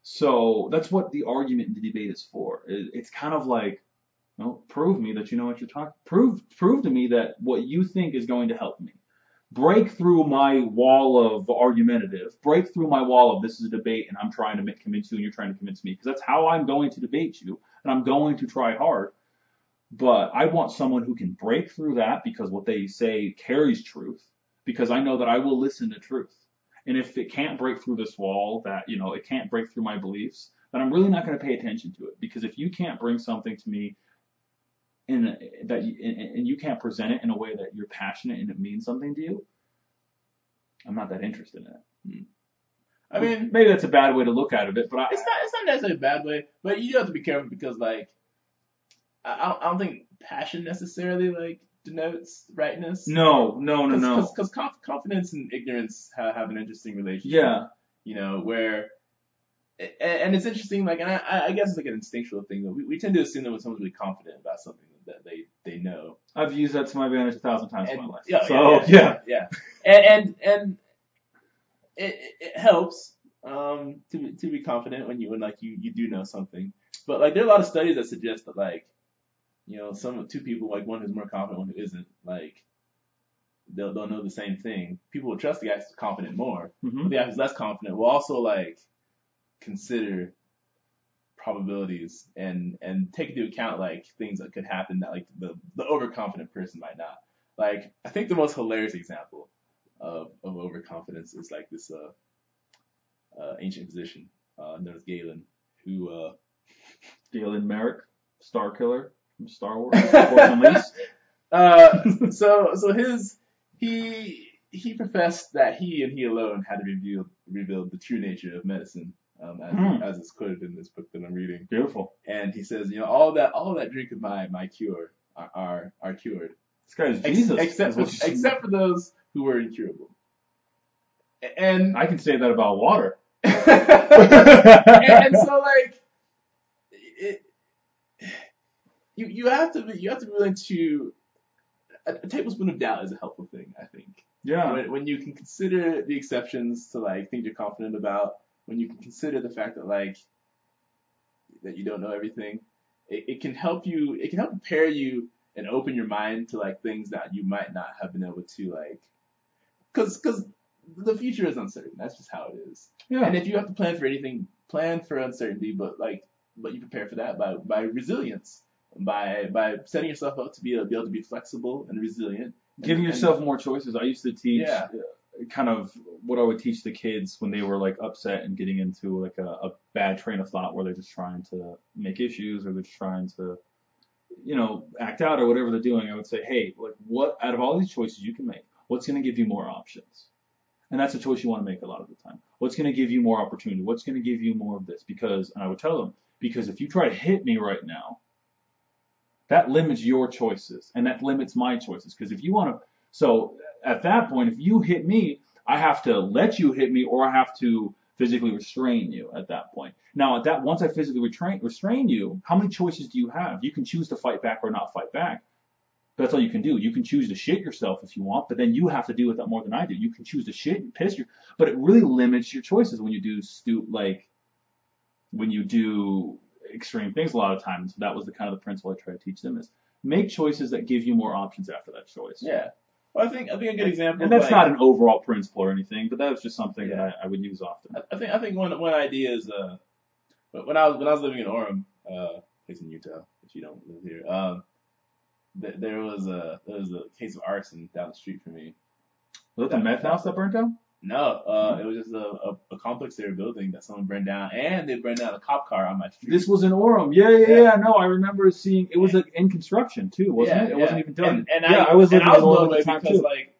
So that's what the argument and the debate is for. It's kind of like, prove me that you know what you're talking. Prove to me that what you think is going to help me. break through my wall of argumentative, break through my wall of this is a debate and I'm trying to convince you and you're trying to convince me, because that's how I'm going to debate you and I'm going to try hard. But I want someone who can break through that because what they say carries truth, because I know that I will listen to truth. And if it can't break through this wall, that, it can't break through my beliefs, then I'm really not going to pay attention to it. Because if you can't bring something to me and you can't present it in a way that you're passionate and it means something to you, I'm not that interested in it. I mean, maybe that's a bad way to look at it, but it's not necessarily a bad way, but you do have to be careful because like I don't think passion necessarily like denotes rightness. No. Because confidence and ignorance have an interesting relationship. Yeah. Where and it's interesting, like, and I guess it's like an instinctual thing that we tend to assume that when someone's really confident about something that they know. I've used that to my advantage 1,000 times in my life. Yeah. And it helps to be confident when you do know something. But like there are a lot of studies that suggest that like two people, like one who's more confident, one who isn't, like they'll know the same thing. People will trust the guy who's confident more, but the guy who's less confident will also like consider probabilities and take into account like things that could happen that like the overconfident person might not. Like I think the most hilarious example of overconfidence is like this ancient physician known as Galen, who Galen Merrick, Star Killer from Star Wars. Force Unleashed. So he professed that he and he alone had revealed the true nature of medicine, as it's quoted in this book that I'm reading. Beautiful. And he says, all that drink of my cure are cured. This guy's Jesus. Except for those who were incurable. And I can say that about water. and so like you have to be willing to. A tablespoon of doubt is a helpful thing, I think. Yeah. When you can consider the exceptions to like things you're confident about, when you can consider the fact that like that you don't know everything, it can help you. It can help prepare you and open your mind to like things that you might not have been able to like, because the future is uncertain. That's just how it is. Yeah. And if you have to plan for anything, plan for uncertainty, but you prepare for that by resilience. By setting yourself up to be able to be flexible and resilient. Giving yourself more choices. I used to teach kind of what I would teach the kids when they were like upset and getting into like a bad train of thought where they're just trying to make issues or they're just trying to, act out or whatever they're doing. I would say, hey, like what out of all these choices you can make, what's going to give you more options? And that's a choice you want to make a lot of the time. What's going to give you more opportunity? What's going to give you more of this? And I would tell them, because if you try to hit me right now, that limits your choices, and that limits my choices. Because if you want to, so at that point, if you hit me, I have to let you hit me, or I have to physically restrain you at that point. Now, once I physically restrain you, how many choices do you have? You can choose to fight back or not fight back. But that's all you can do. You can choose to shit yourself if you want, but then you have to deal with that more than I do. You can choose to shit and piss but it really limits your choices when you do extreme things a lot of times. So that was the kind of the principle I try to teach them is make choices that give you more options after that choice. Yeah. Well, I think a good example. And that's not an overall principle or anything, but that was just something that I would use often. I think one idea is when I was living in Orem, place in Utah, if you don't live here, there was a case of arson down the street from me. Was that the meth house that burnt down? No, it was just a complex they were building that someone burned down, and they burned down a cop car on my street. This was in Orem. Yeah. No, I remember seeing it was in construction too, wasn't it? It wasn't even done. I was blown away because like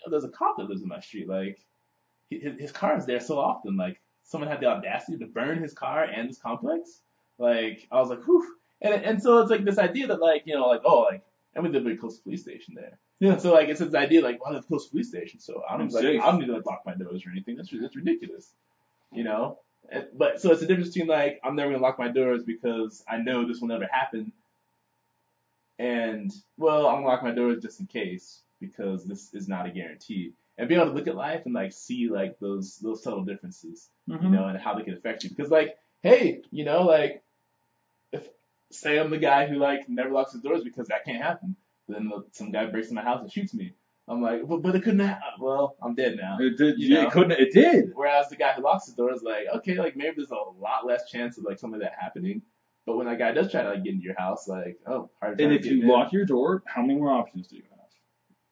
there's a cop that lives in my street. Like his car is there so often. Like someone had the audacity to burn his car and this complex. Like I was like, whew. And so it's like this idea that and we live very close to the police station there. Yeah. So it's this idea like, well, there's close to the police station, so I don't need to lock my doors or anything. That's ridiculous, But so it's the difference between like I'm never gonna lock my doors because I know this will never happen, and I'm gonna lock my doors just in case because this is not a guarantee. And be able to look at life and like see like those subtle differences, and how they can affect you. Because like, hey, if say I'm the guy who like never locks his doors because that can't happen. Then some guy breaks in my house and shoots me. I'm like, but it couldn't have. Well, I'm dead now. It did. It couldn't. It did. Whereas the guy who locks his door is like, okay, like maybe there's a lot less chance of like something like that happening. But when that guy does try to like get into your house, like, oh, hard. And if you lock your door, how many more options do you have?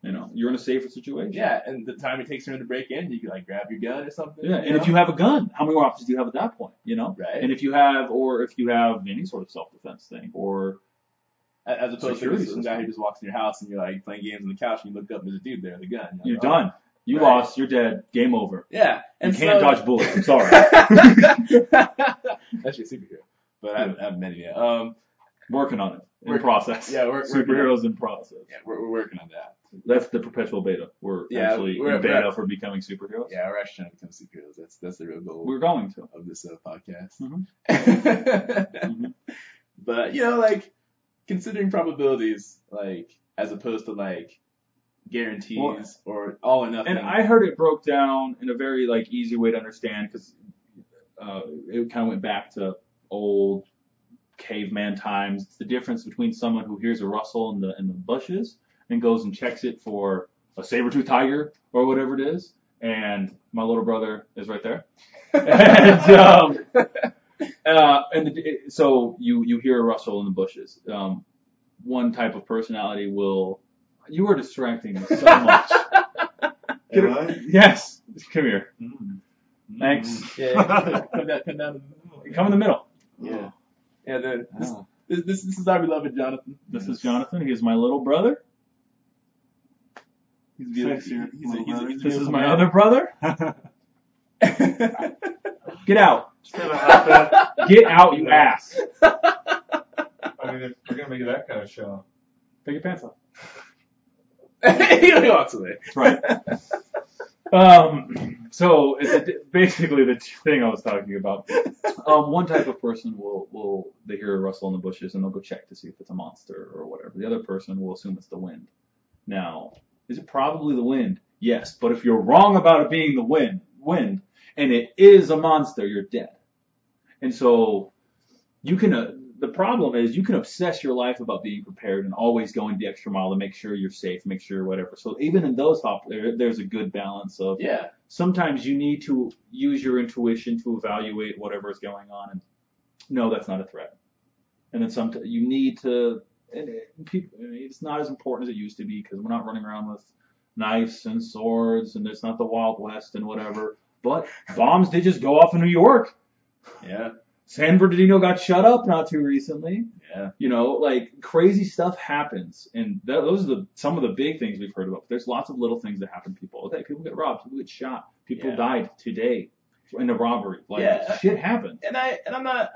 You know, you're in a safer situation. Yeah, and the time it takes for him to break in, you can like grab your gun or something. Yeah, and if you have a gun, how many more options do you have at that point? You know, right? And if you have any sort of self-defense thing, or as opposed to some guy who just walks in your house and you're like playing games on the couch and you look up and there's a dude there with a gun. You're done. You lost. You're dead. Game over. Yeah, and you can't dodge bullets. I'm sorry. That's your superhero, but I have many yet. Working on it. In process. Yeah, we're superheroes in process. Yeah, we're working on that. That's the perpetual beta. We're actually in beta for becoming superheroes. Yeah, we're actually trying to become superheroes. That's the real goal. We're going to of this podcast. Mm-hmm. But like considering probabilities, like as opposed to like guarantees or all or nothing. And I heard it broke down in a very like easy way to understand because it kind of went back to old caveman times. It's the difference between someone who hears a rustle in the bushes and goes and checks it for a saber-toothed tiger or whatever it is. And my little brother is right there. So you hear a rustle in the bushes. One type of personality will. You are distracting me so much. Yes. Come here. Mm-hmm. Thanks. Yeah. Come down. Come in the middle. Yeah. Yeah. This is our beloved Jonathan. This is Jonathan. He is my little brother. He's beautiful. This is my other brother. Get out. Get out, you ass. I mean, if we're going to make that kind of show. Take your pants off. He walks away. Right. So basically the thing I was talking about. One type of person will they hear a rustle in the bushes and they'll go check to see if it's a monster or whatever. The other person will assume it's the wind. Now, is it probably the wind? Yes, but if you're wrong about it being the wind, and it is a monster, you're dead. And so you can. The problem is you can obsess your life about being prepared and always going the extra mile to make sure you're safe, make sure whatever. So even in those there's a good balance of. Yeah. Sometimes you need to use your intuition to evaluate whatever is going on, and no, that's not a threat. And then sometimes you need to. It's not as important as it used to be because we're not running around with knives and swords, and it's not the Wild West and whatever. But bombs did just go off in New York. Yeah. San Bernardino got shut up not too recently. Yeah. Like crazy stuff happens, and those are some of the big things we've heard about. But there's lots of little things that happen to people. Okay, people get robbed, people get shot, people died today in a robbery. Shit happens. And I'm not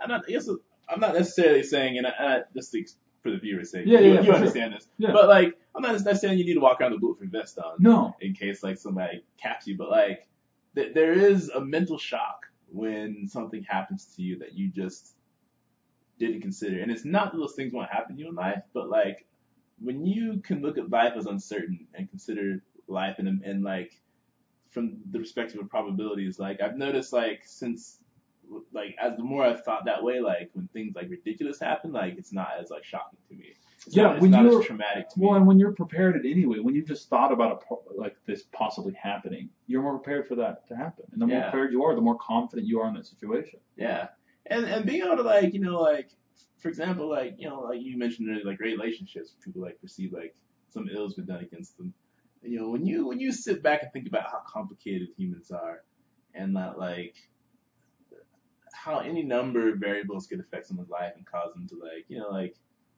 necessarily saying, and I just for the viewers' sake, you understand this. Yeah. But like, I'm not saying you need to walk around with a bulletproof vest on. No. In case like somebody caps you, but like, there is a mental shock when something happens to you that you just didn't consider. And it's not that those things won't happen to you in life, but like when you can look at life as uncertain and consider life and like from the perspective of probabilities, like I've noticed like since like as the more I've thought that way, like when things like ridiculous happen, like it's not as like shocking to me. It's not as traumatic to me. Well, and when you're prepared it anyway, when you've just thought about like this possibly happening, you're more prepared for that to happen. And the more prepared you are, the more confident you are in that situation. Yeah. And being able to like, like for example, like, like you mentioned earlier, like relationships, people like perceive like some ills been done against them. And, when you sit back and think about how complicated humans are and that like how any number of variables could affect someone's life and cause them to like,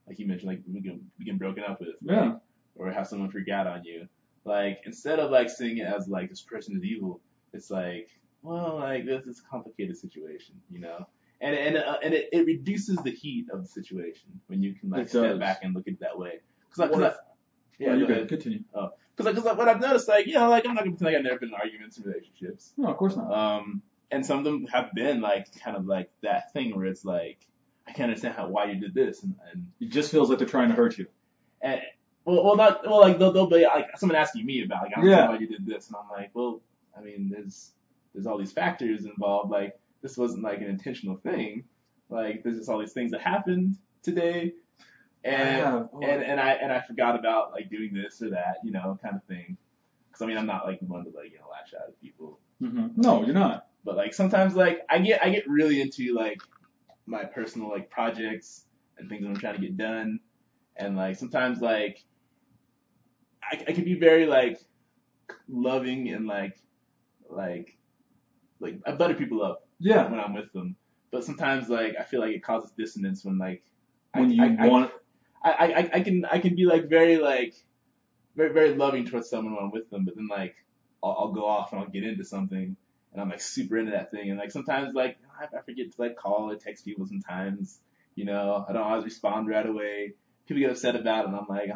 like you mentioned, like we get broken up with, yeah, or have someone freak out on you. Like instead of like seeing it as like this person is evil, it's like, well, like this is a complicated situation, and it reduces the heat of the situation when you can like step back and look at it that way. You can continue. Because what I've noticed, like like I'm not gonna pretend like I've never been in arguments in relationships. No, of course not. And some of them have been like kind of like that thing where it's like, I can't understand why you did this, and it just feels like they're trying to hurt you. And like they'll be like someone asking me about like I don't know why you did this, and I'm like, well, I mean there's all these factors involved. Like this wasn't like an intentional thing. Like there's just all these things that happened today, and I forgot about like doing this or that, kind of thing. Cause I mean, I'm not like one to like, lash out at people. Mm-hmm. No, you're not. But like sometimes like I get really into like my personal like projects and things that I'm trying to get done, and like sometimes like I can be very like loving and like I butter people up when I'm with them. But sometimes like I feel like it causes dissonance when like I can be like very very loving towards someone when I'm with them, but then like I'll go off and I'll get into something and I'm like super into that thing, and like sometimes like I forget to like call or text people sometimes, I don't always respond right away. People get upset about it, and I'm like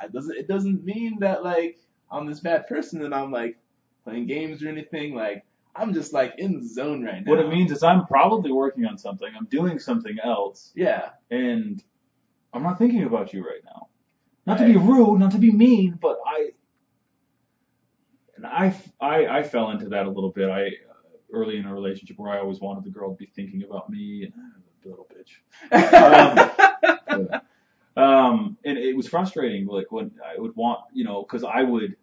it doesn't mean that like I'm this bad person and I'm like playing games or anything. Like I'm just like in the zone right now. What it means is I'm probably working on something. I'm doing something else. Yeah. And I'm not thinking about you right now. Not to be rude, not to be mean, but I fell into that a little bit. Early in a relationship where I always wanted the girl to be thinking about me, and little bitch. And it was frustrating, like when I would want, because I would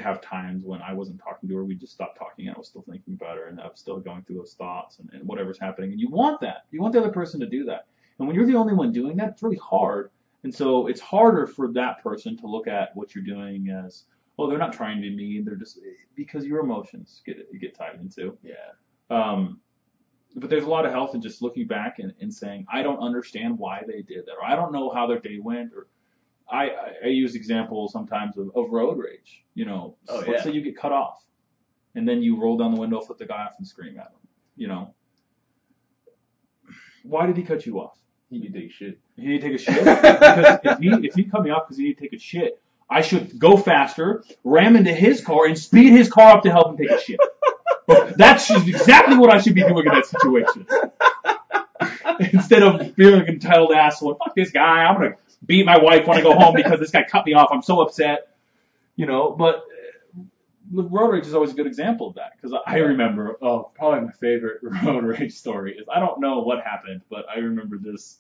have times when I wasn't talking to her, we just stopped talking, and I was still thinking about her, and I was still going through those thoughts and whatever's happening, and you want that. You want the other person to do that. And when you're the only one doing that, it's really hard. And so it's harder for that person to look at what you're doing as, oh, they're not trying to be mean, they're just, because your emotions get tied into. Yeah. But there's a lot of health in just looking back and saying, I don't understand why they did that, or I don't know how their day went, or I use examples sometimes of road rage. Let's say you get cut off, and then you roll down the window, flip the guy off, and scream at him. Why did he cut you off? He need to take a shit. He need to take a shit? Because if he cut me off because he need to take a shit, I should go faster, ram into his car, and speed his car up to help him take a shit. That's exactly what I should be doing in that situation. Instead of being an entitled asshole, fuck this guy, I'm going to beat my wife when I go home because this guy cut me off, I'm so upset. But road rage is always a good example of that, because I remember, probably my favorite road rage story is, I don't know what happened, but I remember this.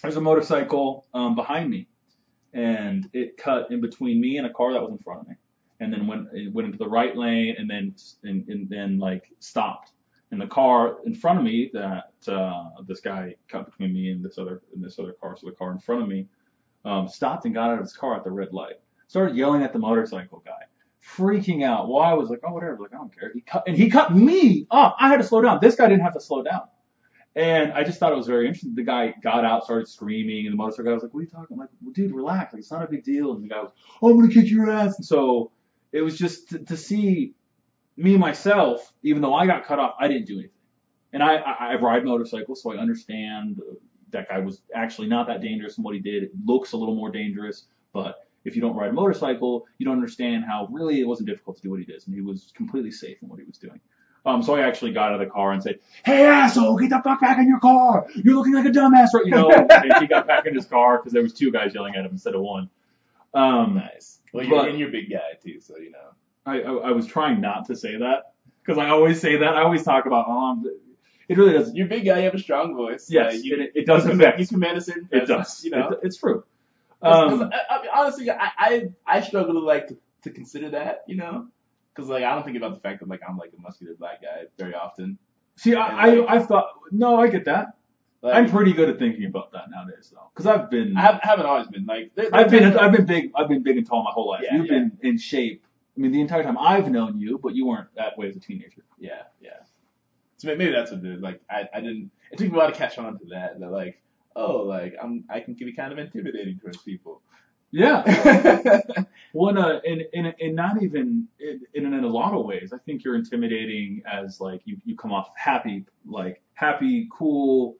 There's a motorcycle behind me, and it cut in between me and a car that was in front of me, and then went into the right lane, and then like stopped. And the car in front of me that this guy cut between me and this other car, so the car in front of me stopped and got out of his car at the red light. Started yelling at the motorcycle guy, freaking out. Well, I was like, oh, whatever. Like, I don't care. He cut me off. I had to slow down. This guy didn't have to slow down. And I just thought it was very interesting. The guy got out, started screaming, and the motorcycle guy was like, what are you talking? I'm like, well, dude, relax. Like, it's not a big deal. And the guy was, I'm going to kick your ass. And so it was just to see me, myself, even though I got cut off, I didn't do anything. And I ride motorcycles, so I understand that guy was actually not that dangerous in what he did. It looks a little more dangerous, but if you don't ride a motorcycle, you don't understand how really it wasn't difficult to do what he did, and he was completely safe in what he was doing. So I actually got out of the car and said, hey, asshole, get the fuck back in your car. You're looking like a dumbass, right? And he got back in his car because there was two guys yelling at him instead of one. Nice. Well, you're a big guy, too, so I was trying not to say that, because I always say that. I always talk about, it really doesn't. You're a big guy, you have a strong voice. Yes, it does affect. You command a certain presence. It does. It's true. Honestly, I struggle to consider that, because I don't think about the fact that I'm a muscular black guy very often. See, I thought, no, I get that. I'm pretty good at thinking about that nowadays, though, because I haven't always been I've been big and tall my whole life. You've been in shape. I mean, the entire time I've known you, but you weren't that way as a teenager. Yeah. So maybe that's what it is. I didn't. It took me a while to catch on to that. I can be kind of intimidating towards people. Yeah. Well, and not even in a lot of ways. I think you're intimidating as you come off happy, cool,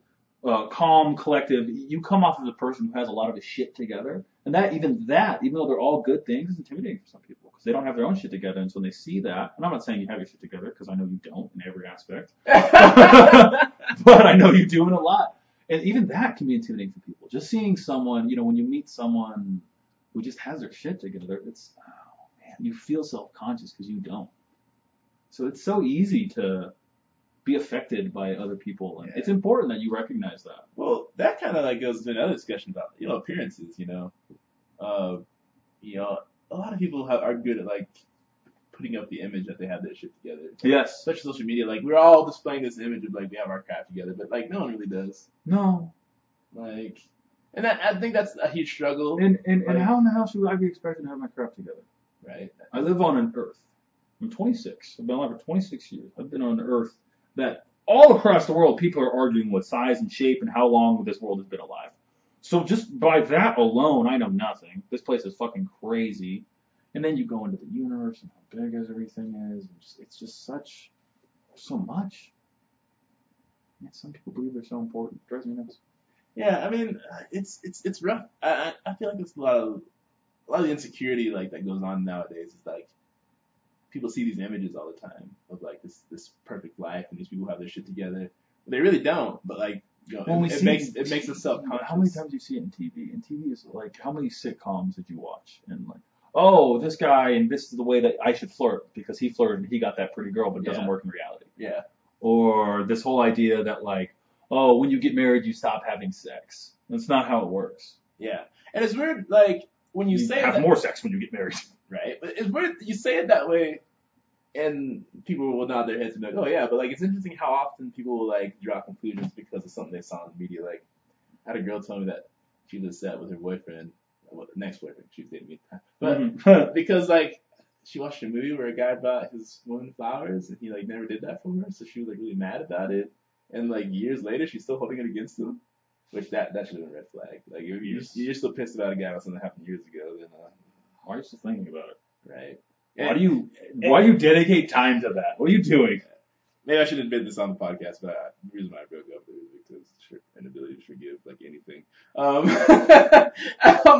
calm, collective. You come off as a person who has a lot of his shit together, and even though they're all good things, is intimidating for some people because they don't have their own shit together. And so when they see that, and I'm not saying you have your shit together because I know you don't in every aspect, but I know you do in a lot. And even that can be intimidating for people. Just seeing someone, when you meet someone who just has their shit together, it's, oh man, you feel self-conscious because you don't. So it's so easy to be affected by other people, and it's important that you recognize that. Well, that kind of goes to another discussion about appearances. A lot of people are good at putting up the image that they have their shit together. Yes. Especially social media. Like, we're all displaying this image of, like, we have our crap together, but, like, no one really does. No. Like, and I think that's a huge struggle. And how in the hell should I be expected to have my crap together? Right. I live on an earth. I'm 26. I've been alive for 26 years. I've been on an earth that all across the world, people are arguing what size and shape and how long this world has been alive. So just by that alone, I know nothing. This place is fucking crazy. And then you go into the universe and how big everything is. It's just so much. And some people believe they're so important. It drives me nuts. Yeah, I mean, it's rough. I feel like there's a lot of the insecurity like that goes on nowadays. Is like people see these images all the time of like this perfect life and these people have their shit together. But they really don't. But like, you know, it makes us self-conscious. How many times do you see it in TV? And TV is like, how many sitcoms did you watch? And like, oh, this guy and this is the way that I should flirt because he flirted and he got that pretty girl, but it doesn't work in reality. Yeah. Or this whole idea that like, oh, when you get married, you stop having sex. That's not how it works. Yeah. And it's weird, like, when you say have more sex when you get married. Right. But it's weird you say it that way, and people will nod their heads and be like, oh, yeah. But, like, it's interesting how often people will, like, draw conclusions because of something they saw in the media. Like, I had a girl tell me that she was upset with her boyfriend, well, the next boyfriend, she was dating me at the time. But because, like, she watched a movie where a guy bought his woman flowers, and he, like, never did that for her, so she was, like, really mad about it. And, like, years later, she's still holding it against him. Which, that should have been a red flag. Like, you're still pissed about a guy about something that happened years ago, then, why are you still thinking about it? Right. Why do you dedicate time to that? What are you doing? Maybe I should admit this on the podcast, but the reason why I broke up is because inability to forgive, like, anything. I'm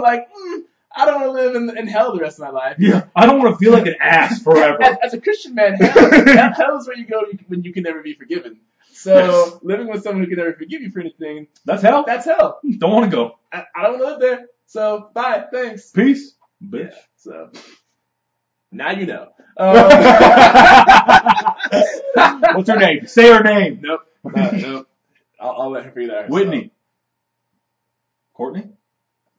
like, I don't want to live in hell the rest of my life. Yeah, I don't want to feel like an ass forever. As a Christian man, hell is where you go when you can never be forgiven. So living with someone who can never forgive you for anything, that's hell. That's hell. Don't want to go. I don't want to live there. So bye. Thanks. Peace, bitch. Yeah, so now you know. What's her name? Say her name. Nope. Nope. I'll let her figure that out herself. Whitney. Courtney?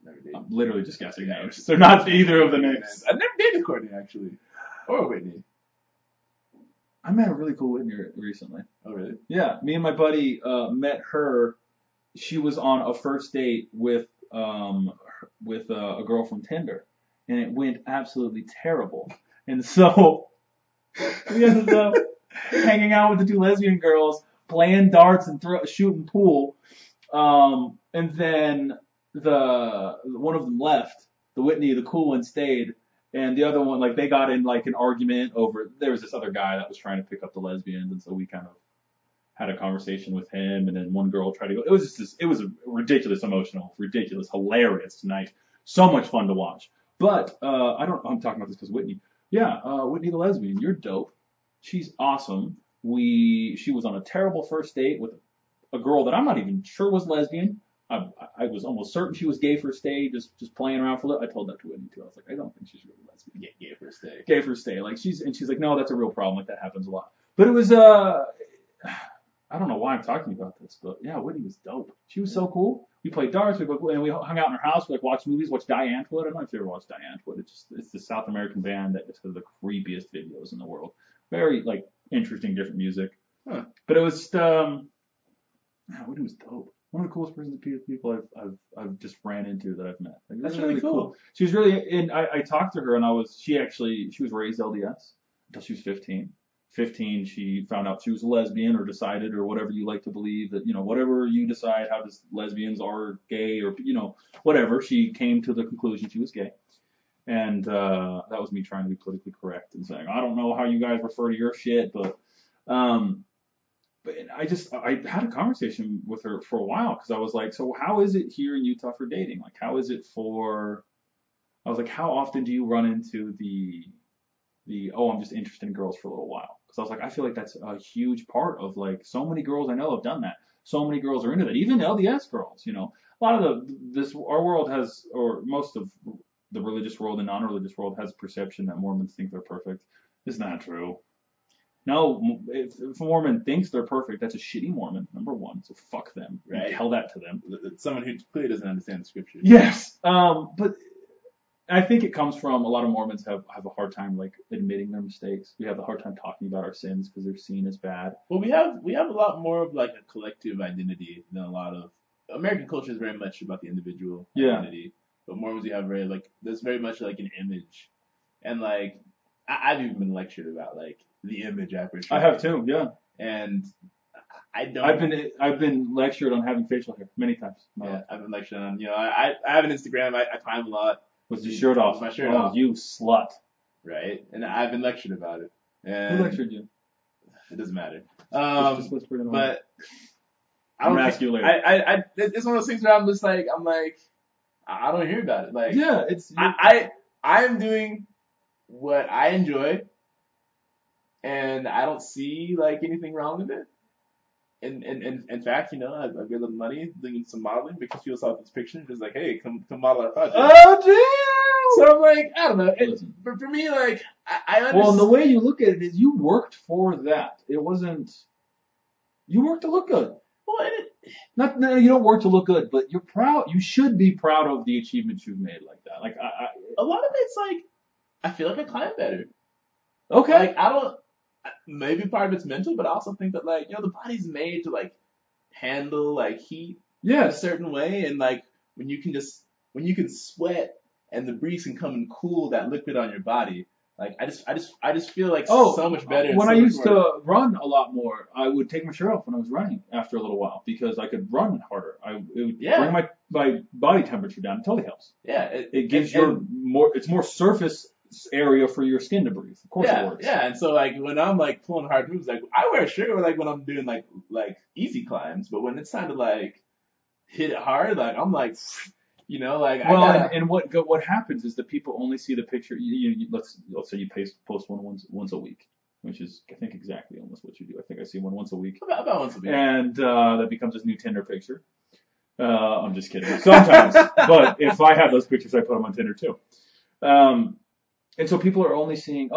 Never dated. I'm literally just guessing names. They're not either of the names. I've never dated Courtney, actually. Or Whitney. I met a really cool Whitney recently. Oh, really? Yeah. Me and my buddy met her. She was on a first date with a girl from Tinder. And it went absolutely terrible. And so we ended up hanging out with the two lesbian girls, playing darts and shooting pool. And then one of them left. The Whitney, the cool one, stayed. And the other one, like, they got in, like, an argument over, there was this other guy that was trying to pick up the lesbians, and so we kind of had a conversation with him, and then one girl tried to go, it was a ridiculous, emotional, ridiculous, hilarious night. So much fun to watch. But, I'm talking about this because Whitney. Yeah, Whitney the lesbian, you're dope. She's awesome. She was on a terrible first date with a girl that I'm not even sure was lesbian. I was almost certain she was gay first day, just playing around for a little. I told that to Whitney too. I was like, I don't think she's really lesbian. Yeah, gay first day. Gay first day. Like she's like, no, that's a real problem. Like that happens a lot. But it was I don't know why I'm talking about this, but yeah, Whitney was dope. She was so cool. We played darts, and we hung out in her house. We like watched movies, watched Diane Wood. I don't know if you ever watched Diane Wood. It's the South American band that just has the creepiest videos in the world. Very like interesting, different music. Huh. But it was just Whitney was dope. One of the coolest people I've just ran into that I've met. Like, that's really cool. She was really, and I talked to her, and she was raised LDS until she was 15. 15, she found out she was a lesbian, or decided, or whatever you like to believe, that, you know, whatever you decide how lesbians are gay, or, you know, whatever, she came to the conclusion she was gay. And that was me trying to be politically correct and saying, I don't know how you guys refer to your shit, but I had a conversation with her for a while, because I was like, so how is it here in Utah for dating? Like, how is it I was like, how often do you run into I'm just interested in girls for a little while? Because I was like, I feel like that's a huge part of, like, so many girls I know have done that. So many girls are into that. Even LDS girls, you know. A lot of our world has, or most of the religious world and non-religious world has a perception that Mormons think they're perfect. It's not true. No, if a Mormon thinks they're perfect, that's a shitty Mormon, number one. So fuck them. Right. Tell that to them. Someone who clearly doesn't understand the scriptures. Yes. But I think it comes from a lot of Mormons have a hard time like admitting their mistakes. We have a hard time talking about our sins because they're seen as bad. Well, we have a lot more of like a collective identity than a lot of American culture is very much about the individual identity. But Mormons, we have there's very much like an image, and like I've even been lectured about like the image I portray. I have too, yeah. And I don't. I've been lectured on having facial hair many times. Yeah, I've been lectured on. I have an Instagram. I climb a lot. With your shirt off. My shirt off. You slut. Right, and I've been lectured about it. And who lectured you? It doesn't matter. Just whisper it but I don't ask you later. It's one of those things where I'm like, I don't hear about it. Like, yeah, it's. I am doing what I enjoy, and I don't see like anything wrong with it. And in fact, I've got a little money doing some modeling because people saw this picture and just like, hey, come model our project. Oh damn! So I'm like, I don't know. But for me, like, I understand. Well, and the way you look at it is you worked for that. It wasn't. You worked to look good. Well, No, you don't work to look good, but you're proud. You should be proud of the achievements you've made like that. Like a lot of it's like, I feel like I climb better. Okay. Like I don't. Maybe part of it's mental, but I also think that like the body's made to like handle like heat in a certain way, and like when you can sweat and the breeze can come and cool that liquid on your body. Like I just feel like so much better. When I used to run a lot more, I would take my shirt off when I was running after a little while because I could run harder. It would bring my body temperature down. It totally helps. Yeah, it gives it's more surface area for your skin to breathe. Of course it works. Yeah, and so like when I'm like pulling hard moves, like I wear a shirt like when I'm doing like easy climbs, but when it's time to like hit it hard, like I'm like. And what happens is that people only see the picture. Let's say you post one once a week, which is I think exactly almost what you do. I think I see one once a week. About once a week. And that becomes this new Tinder picture. I'm just kidding. Sometimes, but if I have those pictures, I put them on Tinder too. And so people are only seeing,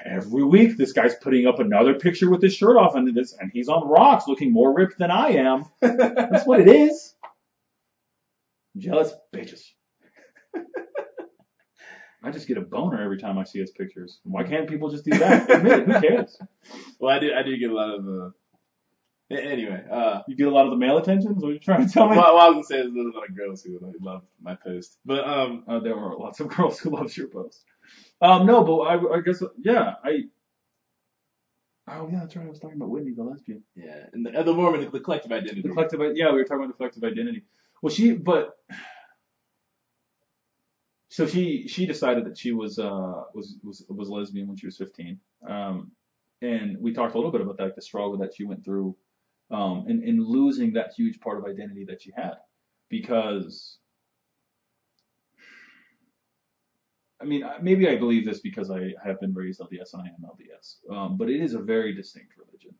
every week this guy's putting up another picture with his shirt off, and he's on rocks, looking more ripped than I am. That's what it is. Jealous bitches. I just get a boner every time I see his pictures. Why can't people just do that? Admit it. Who cares? Well, I do get a lot of. Anyway, you get a lot of the male attention. Is what you're trying to tell me? Well, I was gonna say there's a lot of girls who love my post, but there were lots of girls who loved your post. No, but I guess Oh yeah, that's right. I was talking about Whitney, the lesbian. Yeah, and the Mormon, the collective identity. We were talking about the collective identity. Well, so she decided that she was lesbian when she was 15. And we talked a little bit about that, like the struggle that she went through, in losing that huge part of identity that she had, because. I mean, maybe I believe this because I have been raised LDS and I am LDS, but it is a very distinct religion.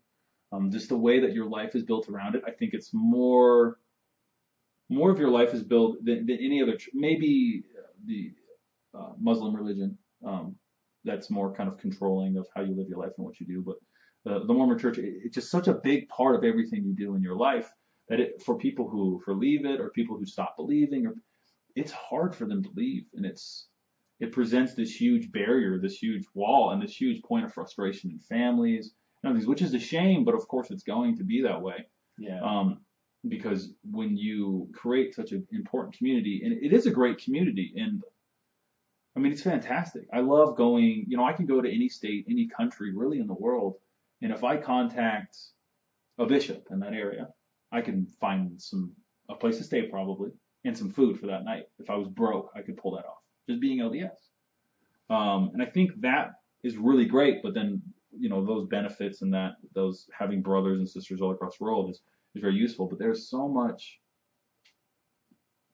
Just the way that your life is built around it, I think it's more of your life is built than any other. Maybe the Muslim religion, that's more kind of controlling of how you live your life and what you do. But the Mormon Church, it's just such a big part of everything you do in your life that for people who leave it or people who stop believing, it's hard for them to leave, and it presents this huge barrier, this huge wall, and this huge point of frustration in families, which is a shame, but of course it's going to be that way. Yeah. Because when you create such an important community, and it is a great community, and I mean, it's fantastic. I love going, I can go to any state, any country really in the world, and if I contact a bishop in that area, I can find a place to stay probably, and some food for that night. If I was broke, I could pull that off. Just being LDS. And I think that is really great, but then, those benefits and those having brothers and sisters all across the world is very useful. But there's so much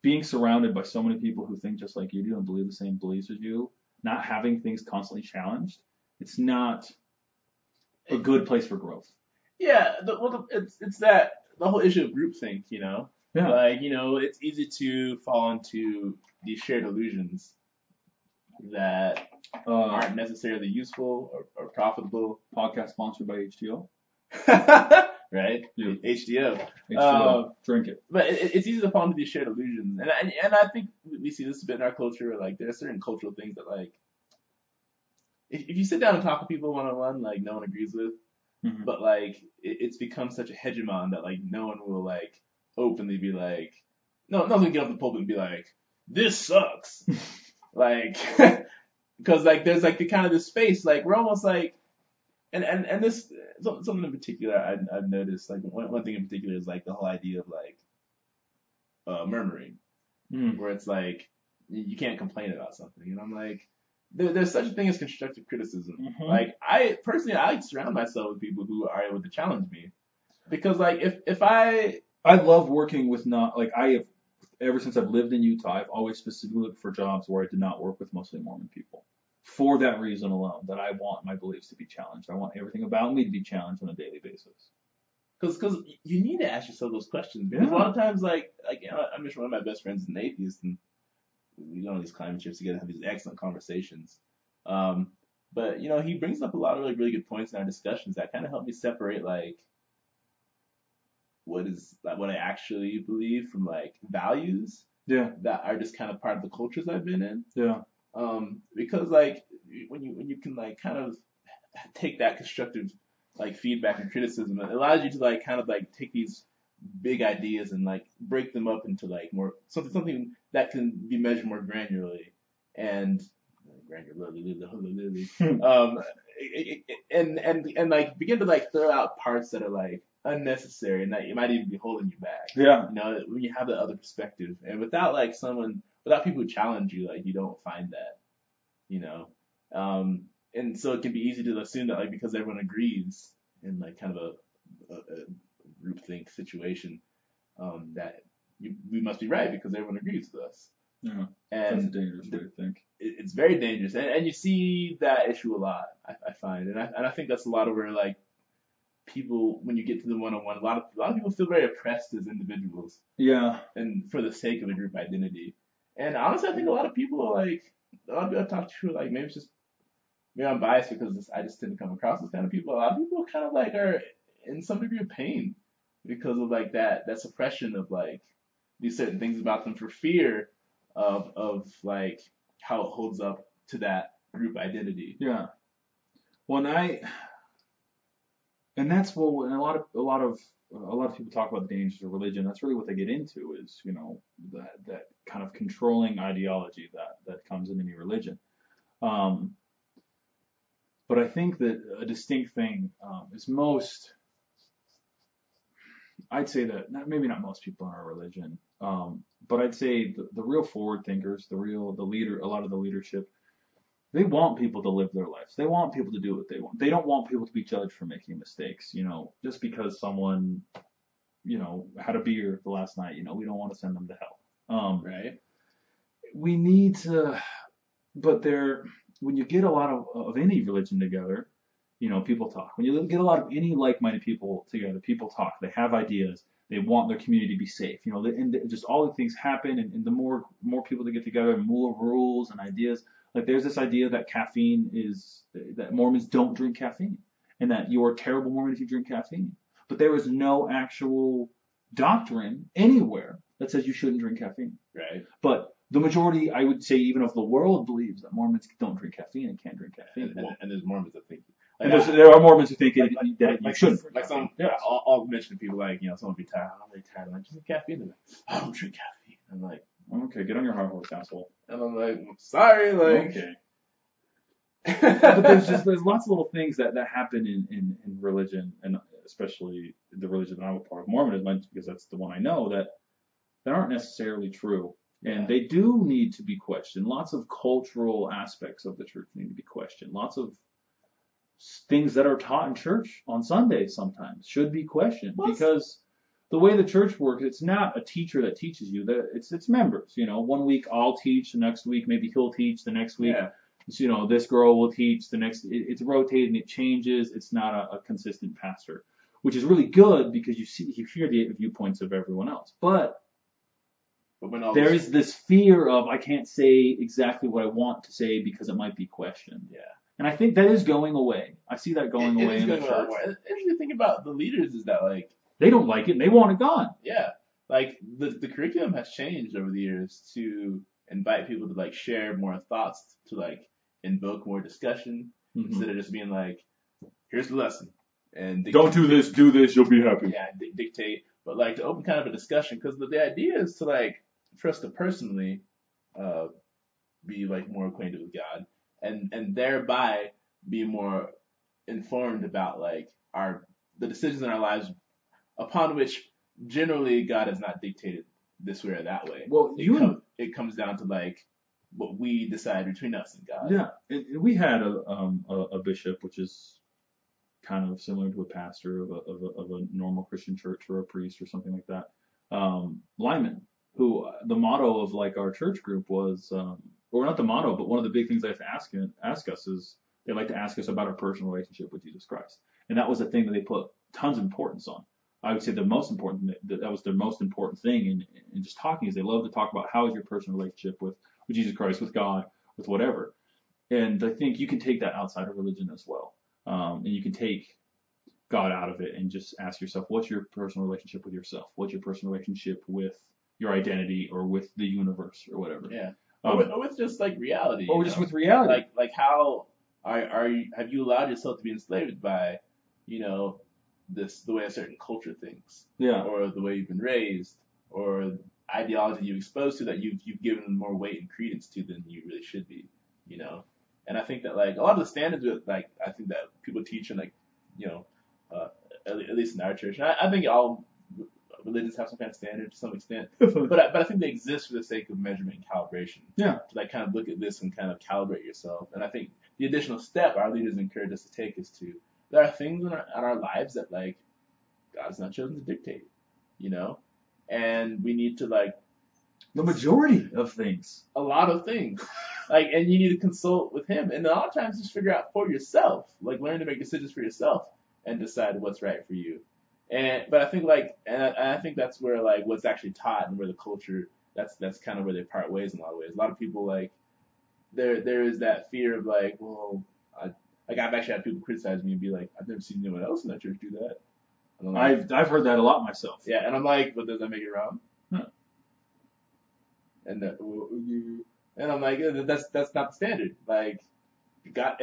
being surrounded by so many people who think just like you do and believe the same beliefs as you, not having things constantly challenged. It's not a good place for growth. Yeah, it's that the whole issue of groupthink, Yeah. Like, it's easy to fall into these shared illusions that aren't necessarily useful or profitable. Podcast sponsored by HTO. right? Yeah. HDO. Drink it. But it's easy to fall into these shared illusions, and I think we see this a bit in our culture. Where, like, there are certain cultural things that, like, if you sit down and talk to people one on one, like, no one agrees with. Mm-hmm. But, like, it's become such a hegemon that, like, no one will, like, openly be like, no one's gonna get off the pulpit and be like, this sucks. Like, because, like, there's, like, the kind of this space, like, we're almost like, and this, something in particular I've noticed, like, one thing in particular is, like, the whole idea of, like, murmuring, where it's like, you can't complain about something. And I'm like, there's such a thing as constructive criticism. Mm-hmm. Like, I like to surround myself with people who are able to challenge me. Because, like, if I love working with ever since I've lived in Utah, I've always specifically looked for jobs where I did not work with mostly Mormon people. For that reason alone, that I want my beliefs to be challenged. I want everything about me to be challenged on a daily basis. Because you need to ask yourself those questions. Because a lot of times, like I mentioned one of my best friends is an atheist, and we go on these climbing trips together, have these excellent conversations. But, you know, he brings up a lot of really, really good points in our discussions that kind of help me separate, like, what I actually believe from, like, values that are just kind of part of the cultures I've been in. Yeah. Because, like, when you can, like, kind of take that constructive, like, feedback and criticism, it allows you to, like, kind of, like, take these big ideas and, like, break them up into, like, more something that can be measured more granularly and and like begin to, like, throw out parts that are, like, unnecessary and that you might even be holding you back. Yeah. You know, when you have the other perspective, and without people who challenge you, like, you don't find that. You know, and so it can be easy to assume that, like, because everyone agrees in, like, kind of a groupthink situation, that we must be right because everyone agrees with us. Yeah. And that's a dangerous way to think. It's very dangerous, and you see that issue a lot. I find, and I think that's a lot of where, like, people, when you get to the one-on-one, a lot of people feel very oppressed as individuals. Yeah. And for the sake of a group identity. And honestly, I think a lot of people I talk to, like, maybe I'm biased because I just tend to come across as kind of people. A lot of people kind of, like, are in some degree of pain because of, like, that suppression of, like, these certain things about them for fear of like how it holds up to that group identity. Yeah. And that's when a lot of people talk about the dangers of religion. That's really what they get into is, you know, that kind of controlling ideology that comes in any religion. But I think that a distinct thing is I'd say that maybe not most people in our religion, but I'd say the real forward thinkers, a lot of the leadership, they want people to live their lives. They want people to do what they want. They don't want people to be judged for making mistakes. You know, just because someone, you know, had a beer the last night, you know, we don't want to send them to hell. Right. We need to, but when you get a lot of any religion together, you know, people talk. When you get a lot of any like-minded people together, people talk. They have ideas. They want their community to be safe. You know, and just all the things happen, and the more people that get together, more rules and ideas. Like, there's this idea that that Mormons don't drink caffeine, and that you're a terrible Mormon if you drink caffeine. But there is no actual doctrine anywhere that says you shouldn't drink caffeine. Right. But the majority, I would say, even of the world believes that Mormons don't drink caffeine and can't drink caffeine. And there's Mormons that think. Like, there are Mormons who think that you shouldn't. Like some, yeah, I'll mention to people, like, you know, someone will be tired. I'm really tired. I'm like, just drink caffeine. They're like, I don't drink caffeine. I'm like, okay, get on your high horse, asshole. And I'm like, sorry, like. Okay. But there's lots of little things that happen in religion, and especially the religion that I'm a part of, Mormonism, because that's the one I know, that aren't necessarily true. And they do need to be questioned. Lots of cultural aspects of the church need to be questioned. Lots of things that are taught in church on Sundays sometimes should be questioned, because the way the church works, it's not a teacher that teaches you. It's members. You know, one week I'll teach, the next week maybe he'll teach, the next week, you know, this girl will teach, the next. It's rotating, it changes. It's not a consistent pastor, which is really good because you hear the viewpoints of everyone else. But there is this fear of, I can't say exactly what I want to say because it might be questioned. Yeah. And I think that is going away. I see that going away in the church. And the thing about the leaders is that, like, they don't like it and they want it gone. Yeah. Like, the curriculum has changed over the years to invite people to, like, share more thoughts, to, like, invoke more discussion, instead of just being like, here's the lesson. And don't do this, you'll be happy. Yeah, dictate. But, like, to open kind of a discussion, because the idea is to, like, for us to personally be, like, more acquainted with God, and thereby be more informed about, like, the decisions in our lives upon which generally God has not dictated this way or that way. Well, it comes down to, like, what we decide between us and God. Yeah, we had a bishop, which is kind of similar to a pastor of a normal Christian church, or a priest or something like that. Lyman, who the motto of, like, our church group was, or not the motto, but one of the big things they have to ask us is, they like to ask us about our personal relationship with Jesus Christ. And that was the thing that they put tons of importance on. I would say the most important, that was their most important thing in just talking, is they love to talk about how is your personal relationship with Jesus Christ, with God, with whatever. And I think you can take that outside of religion as well. And you can take God out of it and just ask yourself, what's your personal relationship with yourself? What's your personal relationship with your identity, or with the universe, or whatever? Yeah. Or with just, like, reality. Or just with reality. Like how have you allowed yourself to be enslaved by, the way a certain culture thinks, or the way you've been raised, or ideology you've exposed to that you've given more weight and credence to than you really should be, And I think that, like, a lot of the standards with, like, I think that people teach in, like, at least in our church, and I think all religions have some kind of standard to some extent, but I think they exist for the sake of measurement and calibration. Yeah. To, like, kind of look at this and kind of calibrate yourself. And I think the additional step our leaders encourage us to take is there are things in our lives that, like, God's not chosen to dictate, and we need to, like, the majority of things, a lot of things, like, and you need to consult with Him, and a lot of times just figure out for yourself, like, learn to make decisions for yourself and decide what's right for you. But I think, like, and I think that's where, like, what's actually taught and where the culture, that's kind of where they part ways in a lot of ways. A lot of people, like, there is that fear of, like, well, I've actually had people criticize me and be like, I've never seen anyone else in that church do that. And like, I've heard that a lot myself. Yeah, and I'm like, but does that make it wrong? Huh. And I'm like, that's not the standard. Like, God,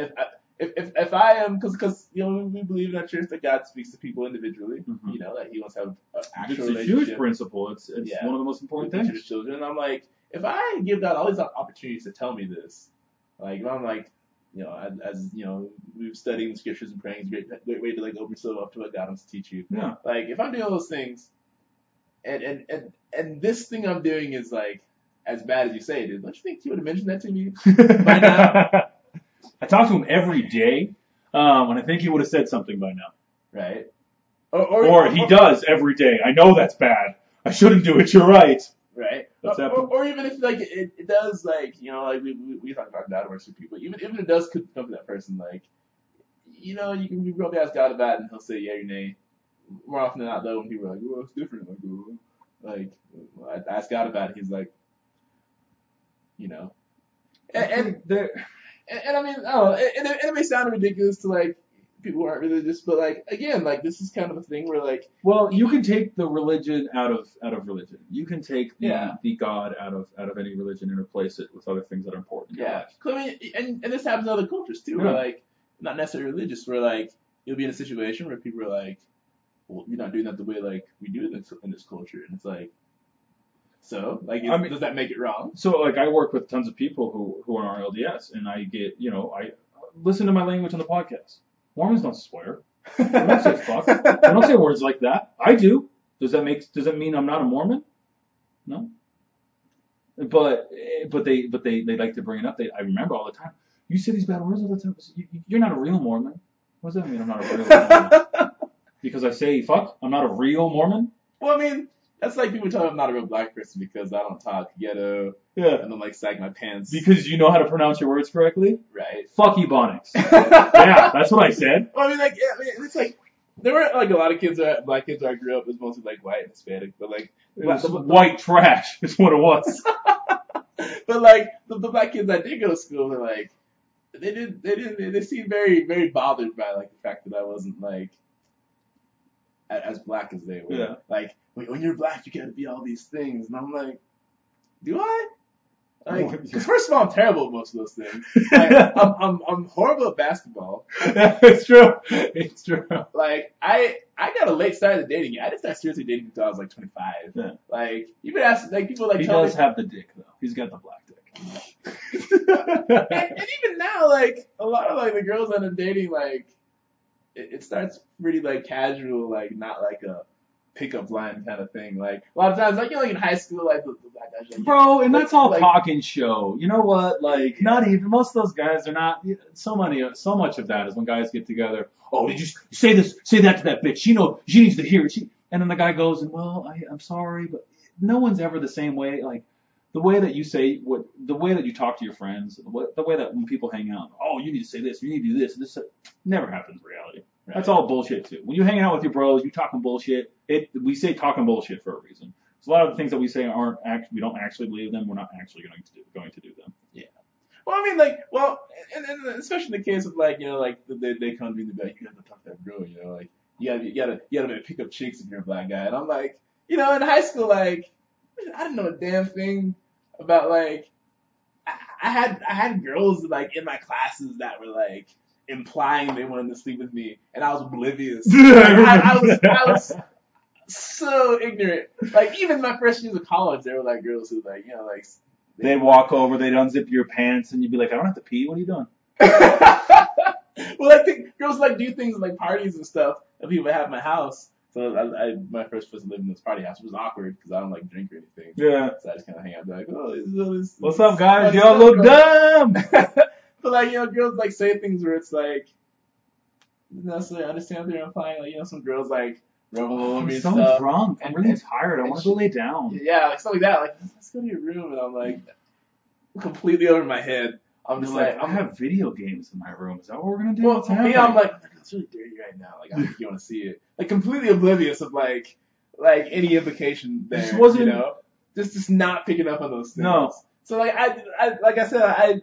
if I am, because we believe in our church that God speaks to people individually, that He wants to have an actual relationship. It's a huge principle. It's one of the most important things. With children, and I'm like, if I give God all these opportunities to tell me this, like, if I'm like, as we've studied the scriptures and praying is a great way to, like, open yourself up to what God wants to teach you. Yeah. Like, if I'm doing all those things, and this thing I'm doing is, like, as bad as you say it is, don't you think He would have mentioned that to me by now? I talk to Him every day, and I think He would have said something by now. Right. Or He does every day. I know that's bad. I shouldn't do it. You're right. Right. Or even if, like, it does, like, like we talk about God works with people. Even if it does come to that person, like, you can probably ask God about it and He'll say yeah or nay. More often than not, though, when people are like, "Oh, it's different," I ask God about it. He's like, and I mean, I don't know, it may sound ridiculous to, like, people who aren't religious, but, like, again, like, this is kind of a thing where, like, well, you can take the religion out of religion. You can take the God out of any religion and replace it with other things that are important in your life. I mean, and this happens in other cultures too, where, like, not necessarily religious, where, like, you'll be in a situation where people are like, well, you're not doing that the way, like, we do it in this culture, and it's like, so, like, does that make it wrong? So, like, I work with tons of people who are LDS, and I get, I listen to my language on the podcast. Mormons don't swear. They don't say fuck. They don't say words like that. I do. Does that mean I'm not a Mormon? No. But they like to bring it up. I remember all the time. You say these bad words all the time. You're not a real Mormon. What does that mean? I'm not a real Mormon. Because I say fuck. I'm not a real Mormon. Well, I mean, that's like people telling me I'm not a real black person because I don't talk ghetto. Yeah. And I'm, like, sag my pants. Because you know how to pronounce your words correctly? Right. Fuck Ebonics. Yeah, that's what I said. Well, I mean, like, it's like, there were, like, a lot of black kids where I grew up was mostly, like, white and Hispanic, but, like, it was white trash is what it was. But, like, the black kids I did go to school were, like, They seemed very, very bothered by like the fact that I wasn't like as black as they were. Yeah. Like, when you're black, you gotta be all these things, and I'm like, do I? Like, because first of all, I'm terrible at most of those things. Like, I'm horrible at basketball. It's true. It's true. Like, I got a late start at dating. I didn't start seriously dating until I was like 25. Yeah. Like, you could ask, like, people like He tell does have the dick though. He's got the black dick. and even now, like, a lot of like the girls that I'm dating, like, it starts pretty like casual, like not like a pickup line kind of thing. Like a lot of times, like like in high school, like the black guys, like, Bro, and that's all like, talk and show. You know what? Like, not even most of those guys are not. So much of that is when guys get together. Oh, did you say this? Say that to that bitch. She needs to hear it. And then the guy goes, and well, I'm sorry, but no one's ever the same way. Like the way that you say the way that you talk to your friends, the way that when people hang out. Oh, you need to say this. You need to do this. This never happens in reality. Right. That's all bullshit too. When you're hanging out with your bros, you talking bullshit. We say talking bullshit for a reason. So a lot of the things that we say we don't actually believe them. We're not actually going to do them. Yeah. Well, I mean, like, and especially in the case of like, like they come to me and be like, you gotta talk to that girl, like you gotta pick up chicks if you're a black guy, and I'm like, in high school, like, I didn't know a damn thing about like, I had girls like in my classes that were like implying they wanted to sleep with me, and I was oblivious. I was so ignorant. Like even my first years of college, there were like girls who like like they'd walk over, they'd unzip your pants, and you'd be like, I don't have to pee. What are you doing? Well, I think girls like do things like parties and stuff that people have in my house. So my first place to live in this party house was awkward because I don't like drink or anything. Yeah. So I just kind of hang out and be like, oh, what's up, guys? Y'all look dumb. But like, girls like say things where it's like, not necessarily understand what they're implying. Like, some girls like revel over me and stuff. I'm so drunk. I'm really tired. I want to go lay down. Yeah, like stuff like that. Like, let's go to your room. And I'm like, completely over my head. I'm just like, I have video games in my room. Is that what we're gonna do? Well, for me, I'm like, it's really dirty right now. Like, I don't think you want to see it. Like, completely oblivious of like any implication there. Just wasn't, just not picking up on those things. No. So like I said,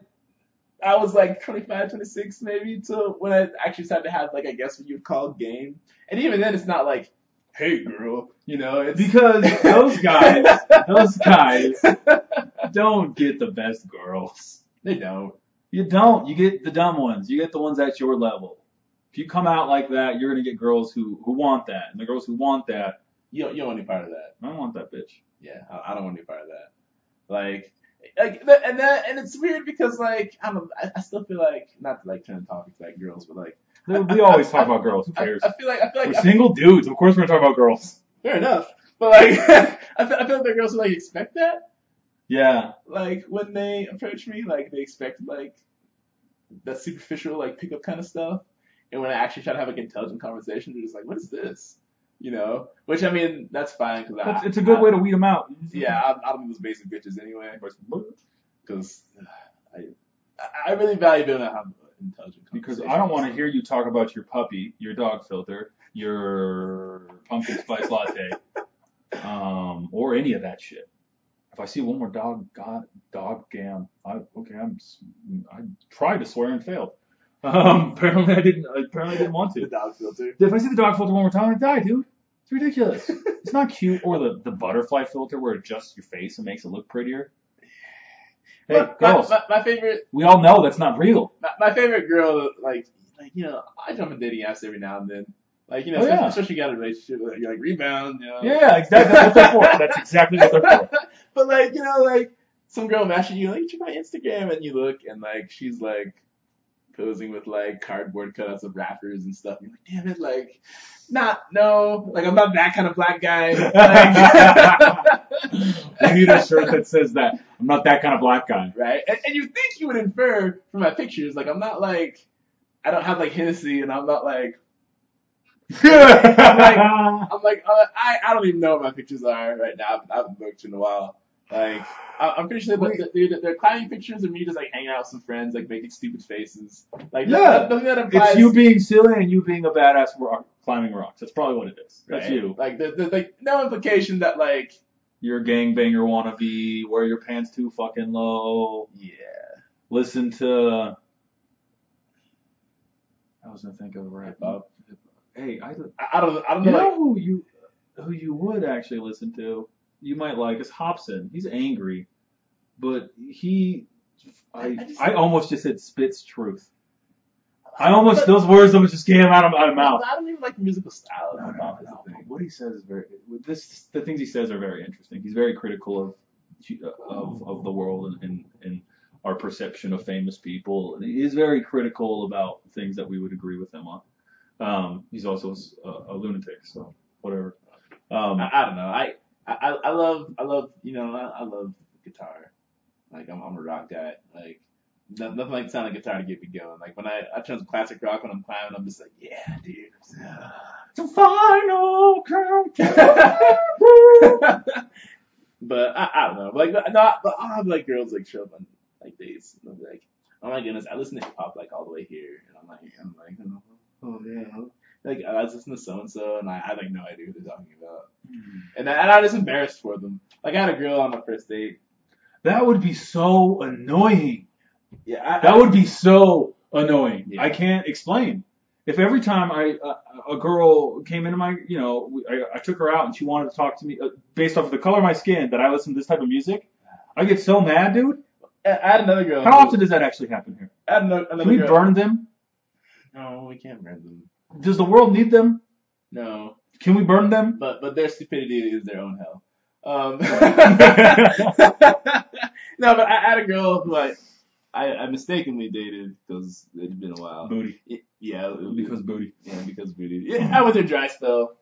I was like 25, 26 maybe till when I actually started to have like, I guess what you'd call game. And even then, it's not like, hey girl, it's because those guys don't get the best girls. They don't. You don't. You get the dumb ones. You get the ones at your level. If you come out like that, you're gonna get girls who want that, and the girls who want that, you don't want any part of that. I don't want that bitch. Yeah, I don't want any part of that. Like and it's weird because like I still feel like, not to like turn the topic to like girls, but like we always talk about girls. Who cares? I feel like we're single dudes. Of course we're gonna talk about girls. Fair enough. But like I feel like the girls who like expect that. Yeah. Like when they approach me, like they expect like that superficial like pickup kind of stuff, and when I actually try to have like intelligent conversation, they're just like, "What is this?" Which I mean, that's fine because it's a good way to weed them out. Yeah, I don't need those basic bitches anyway. Because I really value being able to have intelligent conversation. Because I don't want to hear you talk about your puppy, your dog filter, your pumpkin spice latte, or any of that shit. If I see one more dog gam, I tried to swear and failed. Apparently I didn't want to. The dog filter. If I see the dog filter one more time, I die, dude. It's ridiculous. It's not cute. Or the butterfly filter where it adjusts your face and makes it look prettier. Hey, girls. My favorite. We all know that's not real. My favorite girl, like I jump in dating apps every now and then. Like, especially you got a relationship, like, you're like, rebound, Yeah, exactly. That's what they're for. That's exactly what they're for. But, like, like, some girl matches you, like, check my Instagram, and you look, and, like, she's, like, posing with, like, cardboard cutouts of rappers and stuff. You're like, damn it, like, I'm not that kind of black guy. I need a shirt that says that. I'm not that kind of black guy. Right? And you think you would infer from my pictures, like, I'm not, like, I don't have, like, Hennessy, and I'm not, like, I'm like, I don't even know what my pictures are right now. I haven't looked in a while. Like, I'm pretty sure they're climbing pictures of me just like hanging out with some friends, like making stupid faces. Like, nothing that implies. It's you being silly and you being a badass climbing rocks. That's probably what it is. That's right? you. Like, there's like no implication that like you're a gangbanger wannabe, wear your pants too fucking low. Yeah. Listen to was gonna think of right. Hey, I don't know. You know who you would actually listen to? You might like is Hobson. He's angry, but I almost just said spits truth. Those words almost just came out of my mouth. I don't even like the musical style. No. What he says is the things he says are very interesting. He's very critical of the world and our perception of famous people. And he is very critical about things that we would agree with him on. He's also a lunatic, so whatever. I don't know. I love guitar. Like I'm a rock guy. Like nothing like the sound of guitar to get me going. Like when I turn to classic rock when I'm climbing, I'm just like, yeah, dude. The final countdown. But I don't know. Like but I'll have like girls like show up on like dates. And I'll be like, oh my goodness, I listen to hip hop like all the way here, and I'm like, oh yeah. Like I was listening to so and so, and I had like no idea what they're talking about, and I was embarrassed for them. Like I had a girl on my first date. That would be so annoying. Yeah, that would be so annoying. Yeah. I can't explain. If every time a girl came into my, I took her out and she wanted to talk to me based off of the color of my skin that I listen to this type of music, I get so mad, dude. I had another girl. How often does that actually happen here? Can we burn them? No, we can't burn them. Does the world need them? No. Can we burn them? But their stupidity is their own hell. No, but I had a girl who I mistakenly dated because it had been a while. Booty. Because booty. Yeah, because booty. Yeah, I went through a dry spell,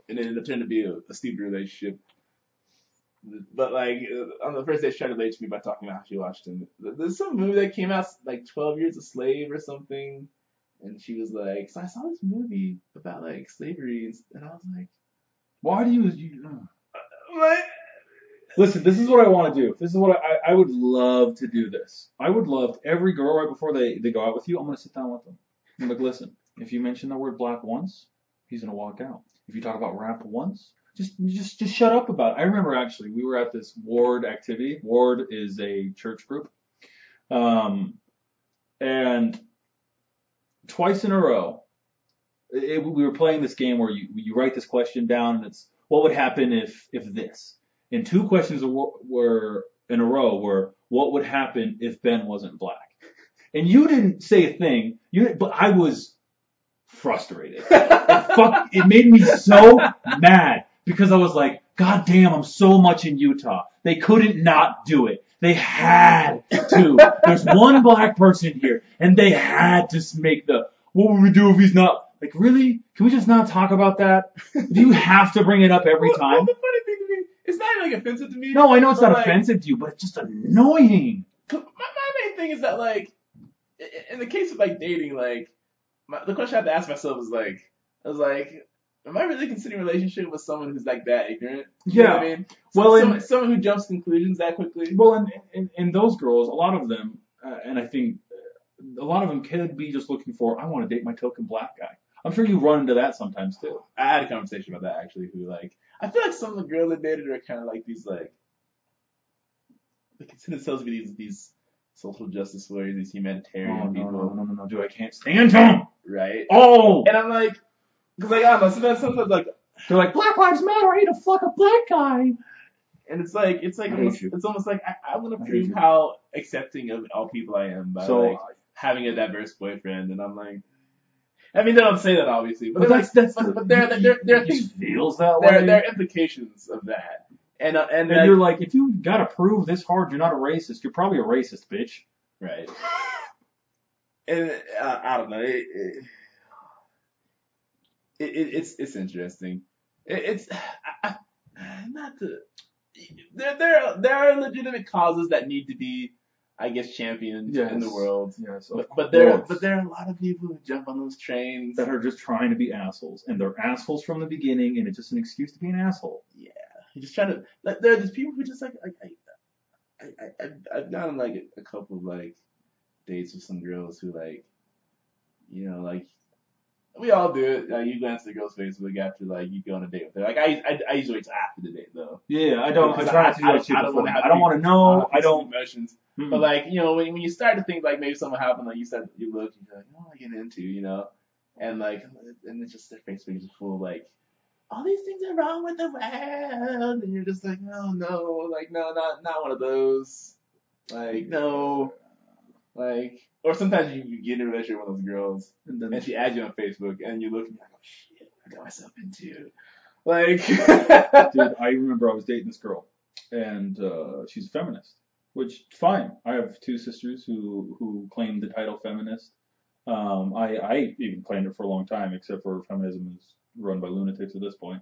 and then it turned to be a stupid relationship. But like on the first day, she tried to relate to me by talking about how she watched him. There's some movie that came out like 12 Years a Slave or something, and she was like, "So I saw this movie about like slavery," and I was like, "Why do you?" What? Listen, this is what I want to do. This is what I would love to do this. I would love every girl right before they go out with you, I'm going to sit down with them. I'm like, listen, if you mention the word black once, he's going to walk out. If you talk about rap once, just shut up about it. I remember actually, we were at this Ward activity. Ward is a church group. And twice in a row, we were playing this game where you write this question down and it's, what would happen if this? And two questions were in a row were, what would happen if Ben wasn't black? And you didn't say a thing, but I was frustrated. It made me so mad because I was like, God damn, I'm so much in Utah. They couldn't not do it. They had to. There's one black person here, and they had to make what would we do if he's not? Like, really? Can we just not talk about that? Do you have to bring it up every time? The funny thing to me, it's not even like offensive to me. No, I know it's not offensive to you, but it's just annoying. My main thing is that, like, in the case of, like, dating, like, the question I had to ask myself was, like, am I really considering a relationship with someone who's, like, that ignorant? You know what I mean? Well, someone who jumps to conclusions that quickly? Well, and those girls, a lot of them, and I think a lot of them could be just looking for, I want to date my token black guy. I'm sure you run into that sometimes, too. I had a conversation about that, actually, who, like, I feel like some of the girls that dated are kind of like these, like, they consider themselves to be these social justice warriors, these humanitarian people. No, dude, I can't stand them! Right? Oh! And I'm like, because, like, I don't know, sometimes, like, they're like, Black Lives Matter, I need to fuck a black guy! And it's almost like, I want to prove how accepting of all people I am by, like, having a diverse boyfriend, and I'm like, I mean, they don't say that obviously, but there are things feels that way. There are implications of that, and you're like, if you gotta prove this hard, you're not a racist. You're probably a racist, bitch. Right. And I don't know. It's interesting. It's not to. There are legitimate causes that need to be, I guess, championed in the world. Yes, but there are a lot of people who jump on those trains that are just trying to be assholes, and they're assholes from the beginning, and it's just an excuse to be an asshole. Yeah, you're just trying to. Like, there are these people who just like I've gone on like a couple of like dates with some girls who like, like we all do it. Like, you glance at the girl's Facebook after like you go on a date with her. Like I usually wait till after the date though. Yeah, I don't. I try not to do that shit before. I don't want to know. I don't. Emotions. But like, when you start to think like maybe something happened, like you look, and you're like, what am I getting into, and it's just their Facebook is full of like, all these things are wrong with the world, and you're just like, oh no, like no, not one of those, like no, like, or sometimes you get in a relationship with those girls, and she adds you on Facebook, and you look and you're like, oh shit, I got myself into, like, dude, I remember I was dating this girl, and she's a feminist, which fine. I have two sisters who claim the title feminist. I even claimed it for a long time, except for feminism is run by lunatics at this point.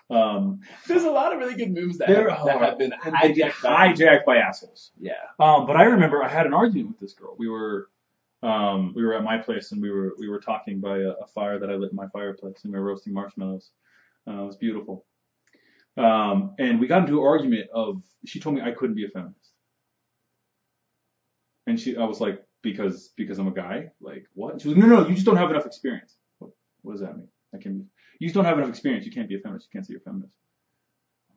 There's a lot of really good moves that have been hijacked by assholes. Yeah. But I remember I had an argument with this girl. We were at my place and we were talking by a fire that I lit in my fireplace, and we were roasting marshmallows. It was beautiful. And we got into an argument of, she told me I couldn't be a feminist. And I was like, because I'm a guy? Like, what? She was like, no, you just don't have enough experience. What does that mean? You just don't have enough experience. You can't be a feminist. You can't say you're a feminist.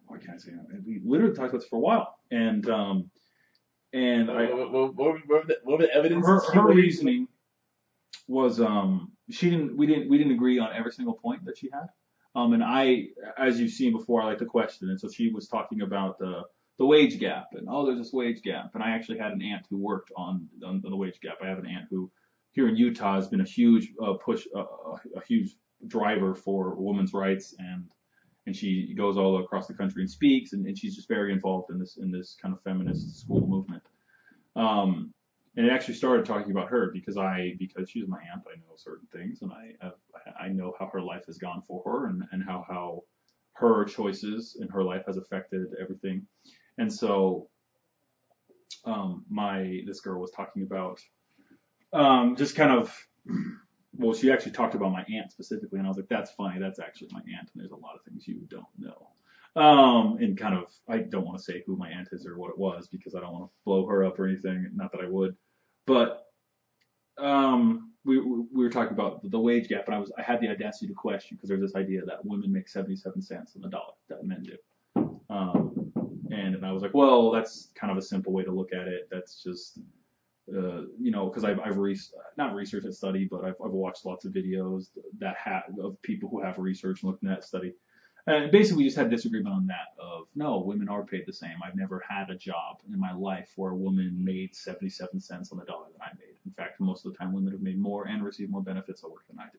Why can't I say that? We literally talked about this for a while. And what were the evidence? Her reasoning was, we didn't agree on every single point that she had. And I, as you've seen before, I like to question. And so she was talking about the wage gap, and there's this wage gap. And I actually had an aunt who worked on the wage gap. I have an aunt who here in Utah has been a huge a huge driver for women's rights, and she goes all across the country and speaks, and she's just very involved in this kind of feminist school movement. And it actually started talking about her because she's my aunt. I know certain things, and I know how her life has gone for her, and how her choices in her life has affected everything. And so this girl was talking about just kind of, well, she actually talked about my aunt specifically, and I was like, that's funny, that's actually my aunt, and there's a lot of things you don't know. And kind of, I don't want to say who my aunt is or what it was, because I don't want to blow her up or anything, not that I would, but we were talking about the wage gap, and I had the audacity to question, because there's this idea that women make 77 cents on the dollar that men do. And I was like, well, that's kind of a simple way to look at it. That's just, because I've not researched and studied, but I've watched lots of videos of people who have researched and looked at that study. And basically we just had a disagreement on that of, no, women are paid the same. I've never had a job in my life where a woman made 77 cents on the dollar that I made. In fact, most of the time women have made more and received more benefits at work than I do.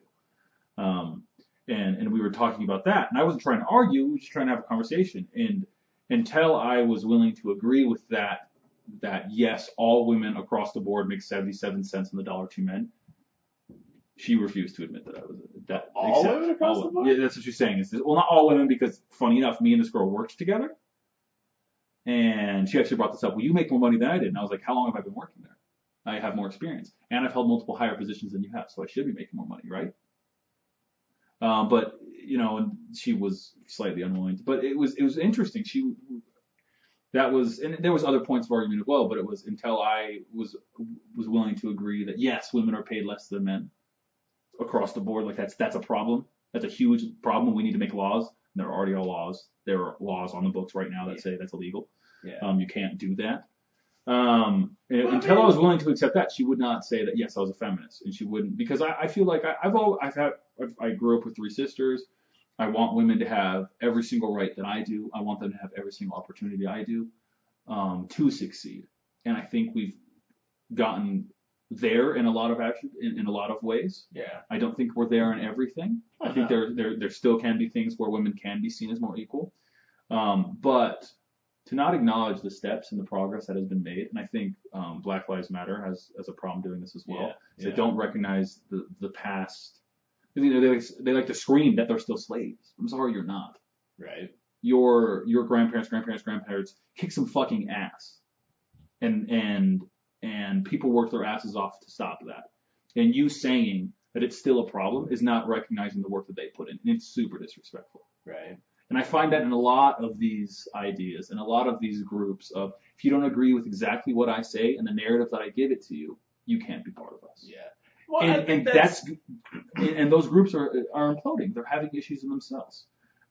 And we were talking about that, and I wasn't trying to argue, we were just trying to have a conversation. And until I was willing to agree with that yes, all women across the board make 77 cents on the dollar to men, she refused to admit that I was that. All women across the board? Yeah, that's what she's saying. Well, not all women, because funny enough, me and this girl worked together, and she actually brought this up. Well, you make more money than I did, and I was like, how long have I been working there? I have more experience, and I've held multiple higher positions than you have, so I should be making more money, right? But and she was slightly unwilling. But it was interesting. And there was other points of argument as well. But it was until I was willing to agree that yes, women are paid less than men across the board. Like that's a problem. That's a huge problem. We need to make laws. And there already are laws. There are laws on the books right now that say that's illegal. Yeah. You can't do that. Until I was willing to accept that, she would not say that yes, I was a feminist, and she wouldn't, because I feel like I grew up with three sisters. I want women to have every single right that I do. I want them to have every single opportunity I do to succeed. And I think we've gotten there in a lot of ways. Yeah. I don't think we're there in everything. I think there still can be things where women can be seen as more equal. But to not acknowledge the steps and the progress that has been made, and I think Black Lives Matter has a problem doing this as well. Yeah. They don't recognize the past. They like to scream that they're still slaves. I'm sorry, you're not. Right. Your grandparents kick some fucking ass, and people work their asses off to stop that. And you saying that it's still a problem is not recognizing the work that they put in, and it's super disrespectful. Right. And I find that in a lot of these ideas and a lot of these groups of, if you don't agree with exactly what I say and the narrative that I give it to you, you can't be part of us. Yeah. Well, and those groups are imploding. They're having issues in themselves.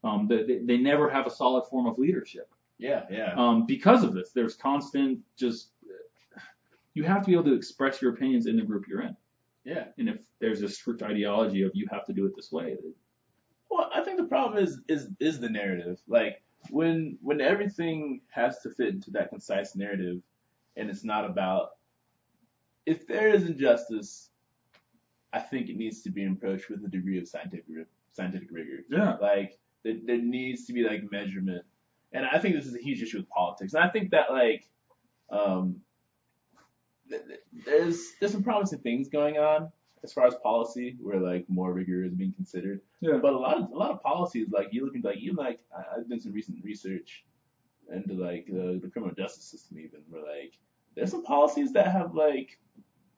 They never have a solid form of leadership. Yeah, yeah. Because of this, there's constant you have to be able to express your opinions in the group you're in. Yeah. And if there's a strict ideology of you have to do it this way, Well, I think the problem is the narrative. Like when everything has to fit into that concise narrative, and it's not about if there is injustice, I think it needs to be approached with a degree of scientific rigor. yeah, Like there needs to be like measurement, and I think this is a huge issue with politics. And I think that like um, there's some promising things going on as far as policy, where like more rigor is being considered. yeah. But a lot of policies, like you look into like even like I've done some recent research into like the criminal justice system, even where like there's some policies that have like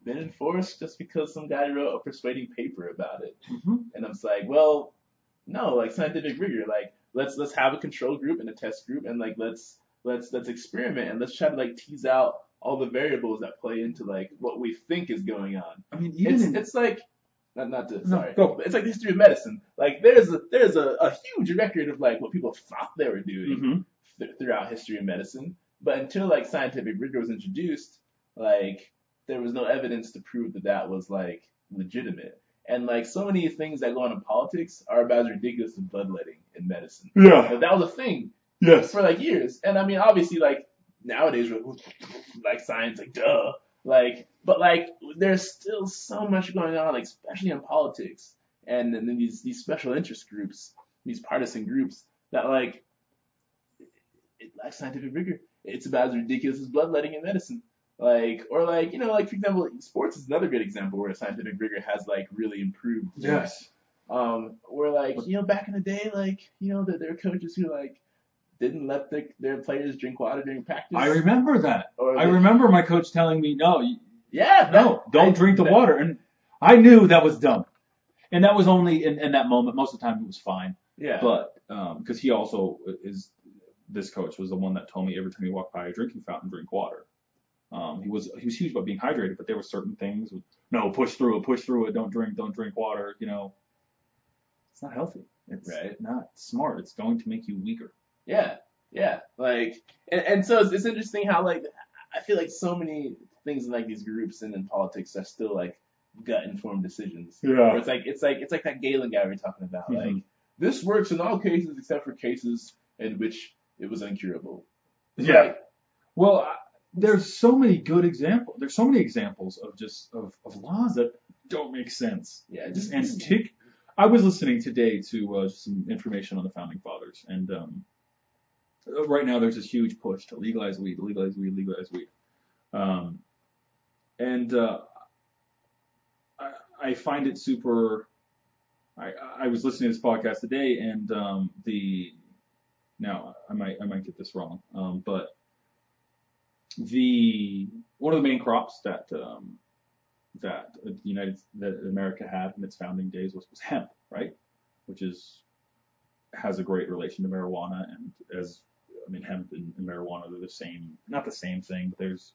been enforced just because some guy wrote a persuading paper about it. Mm-hmm. And I'm just like, well, no, like scientific rigor, like let's have a control group and a test group, and like let's experiment and let's try to like tease out all the variables that play into like what we think is going on. I mean, even It's like not to No, sorry, go. but it's like the history of medicine. Like there's a huge record of like what people thought they were doing throughout history of medicine, but until like scientific rigor was introduced, like there was no evidence to prove that was like legitimate. And like so many things that go on in politics are about as ridiculous as bloodletting in medicine. yeah, But that was a thing yes, for like years. And I mean, obviously, like nowadays, like science, like duh, like, but like there's still so much going on, like especially in politics, and then these special interest groups, these partisan groups that like it lacks scientific rigor. It's about as ridiculous as bloodletting in medicine. Like, or like, you know, like for example, sports is another good example where scientific rigor has like really improved. yes. Where like, you know, back in the day, like, you know, that there were coaches who like didn't let their players drink water during practice. I remember that. Or I remember my coach telling me, no, yeah, don't drink the water. And I knew that was dumb. And that was only in that moment. Most of the time it was fine. Yeah. But, because he also this coach was the one that told me every time you walk by a drinking fountain, drink water. He was huge about being hydrated, but there were certain things. No, push through it. Don't drink water. You know, it's not healthy. It's not smart. It's going to make you weaker. Yeah. Like, and so it's interesting how like I feel like so many things in like these groups and in politics are still like gut informed decisions. Yeah. Where it's like that Galen guy we were talking about. Mm-hmm. Like this works in all cases except for cases in which it was incurable. Yeah. Like, Well, there's so many good examples. There's so many examples of laws that don't make sense. yeah. I was listening today to some information on the founding fathers, and right now there's this huge push to legalize weed. And I find it super. I was listening to this podcast today, and now I might get this wrong, but one of the main crops that America had in its founding days was hemp, right? Which has a great relation to marijuana, and hemp and marijuana, they're the same, not the same thing, but there's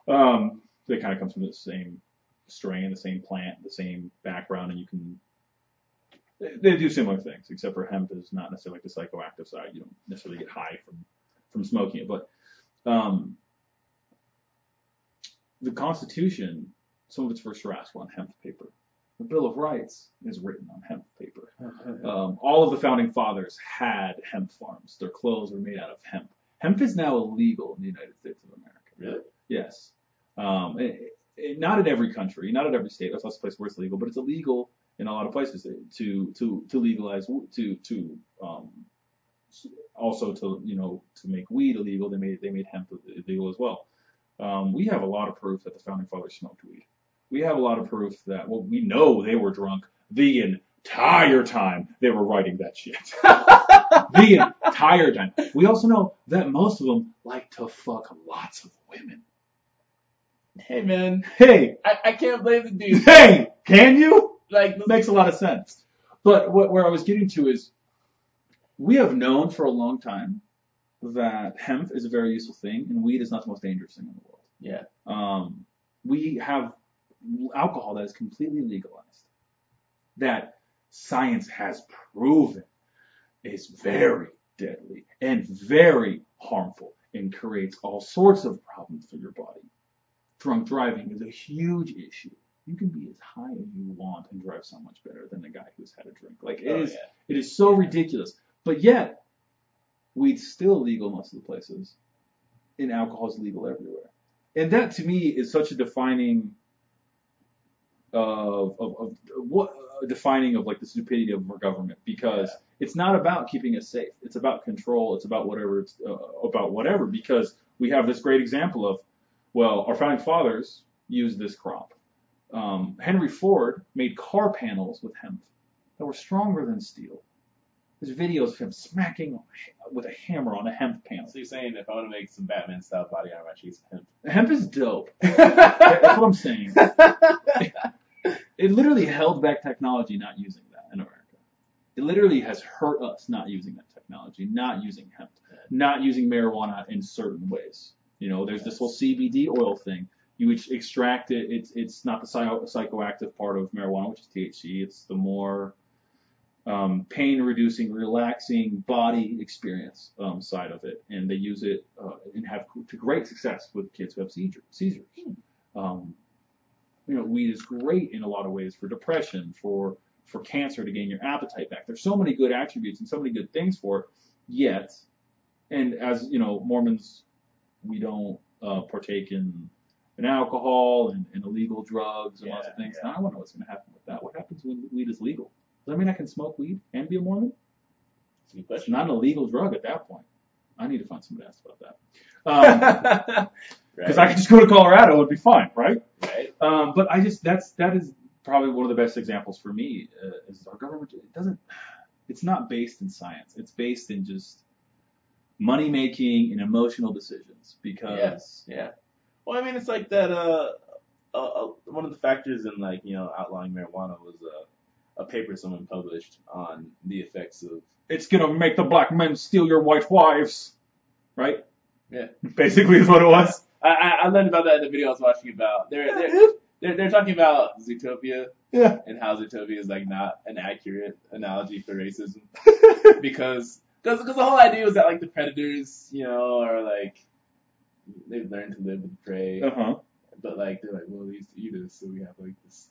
they kind of comes from the same strain, the same plant, the same background, and they do similar things, except for hemp is not necessarily like the psychoactive side. You don't necessarily get high from smoking it, but the Constitution, some of its first drafts were on hemp paper. The Bill of Rights is written on hemp paper. All of the founding fathers had hemp farms. Their clothes were made out of hemp. Hemp is now illegal in the United States of America. Really? Yes. Not in every country, not in every state. There's lots of places where it's legal, but it's illegal in a lot of places to legalize also to make weed illegal. They made hemp illegal as well. We have a lot of proof that the founding fathers smoked weed. We have a lot of proof that, we know they were drunk the entire time they were writing that shit. The entire time. We also know that most of them like to fuck lots of women. Hey man. Hey. I can't blame the dude. Hey, can you? Like, It makes a lot of sense. But where I was getting to is, we have known for a long time that hemp is a very useful thing, and weed is not the most dangerous thing in the world. Yeah. We have alcohol that is completely legalized, that science has proven is very deadly and very harmful and creates all sorts of problems for your body. Drunk driving is a huge issue. you can be as high as you want and drive so much better than the guy who's had a drink. Like it is so ridiculous. But yet, weed's still legal most of the places, and alcohol is legal everywhere. And that to me is such a defining of like the stupidity of our government, because it's not about keeping us safe. It's about control. It's about whatever. It's about whatever, because we have this great example of, well, our founding fathers used this crop. Henry Ford made car panels with hemp that were stronger than steel. There's videos of him smacking with a hammer on a hemp panel. So you're saying if I want to make some Batman-style body armor, I should use hemp? Hemp is dope. That's what I'm saying. It literally held back technology not using that in America. It literally has hurt us not using that technology, not using hemp, not using marijuana in certain ways. You know, there's this whole CBD oil thing. You extract it. It's not the psychoactive part of marijuana, which is THC. It's the more pain-reducing, relaxing body experience side of it, and they use it and have to great success with kids who have seizures. You know, weed is great in a lot of ways for depression, for cancer, to gain your appetite back. There's so many good attributes and so many good things for it. Yet, and as you know, Mormons, we don't partake in alcohol and illegal drugs and lots of things. Now I wonder what's going to happen with that. What happens when weed is legal? Does that mean I can smoke weed and be a Mormon? It's not an illegal drug at that point. I need to find somebody to ask about that. Because I could just go to Colorado, it would be fine, right? Right. But that is probably one of the best examples for me. Is our government? It's not based in science. It's based in just money making and emotional decisions. Because Well, I mean, it's like that. One of the factors in outlawing marijuana was a paper someone published on the effects of. It's gonna make the black men steal your white wives, right? Yeah. Basically, is what it was. I learned about that in the video I was watching about. They're talking about Zootopia. Yeah. And how Zootopia is like not an accurate analogy for racism because the whole idea was that like the predators, are like they've learned to live with the prey. But like they're like, well, they used to eat us, so we have like this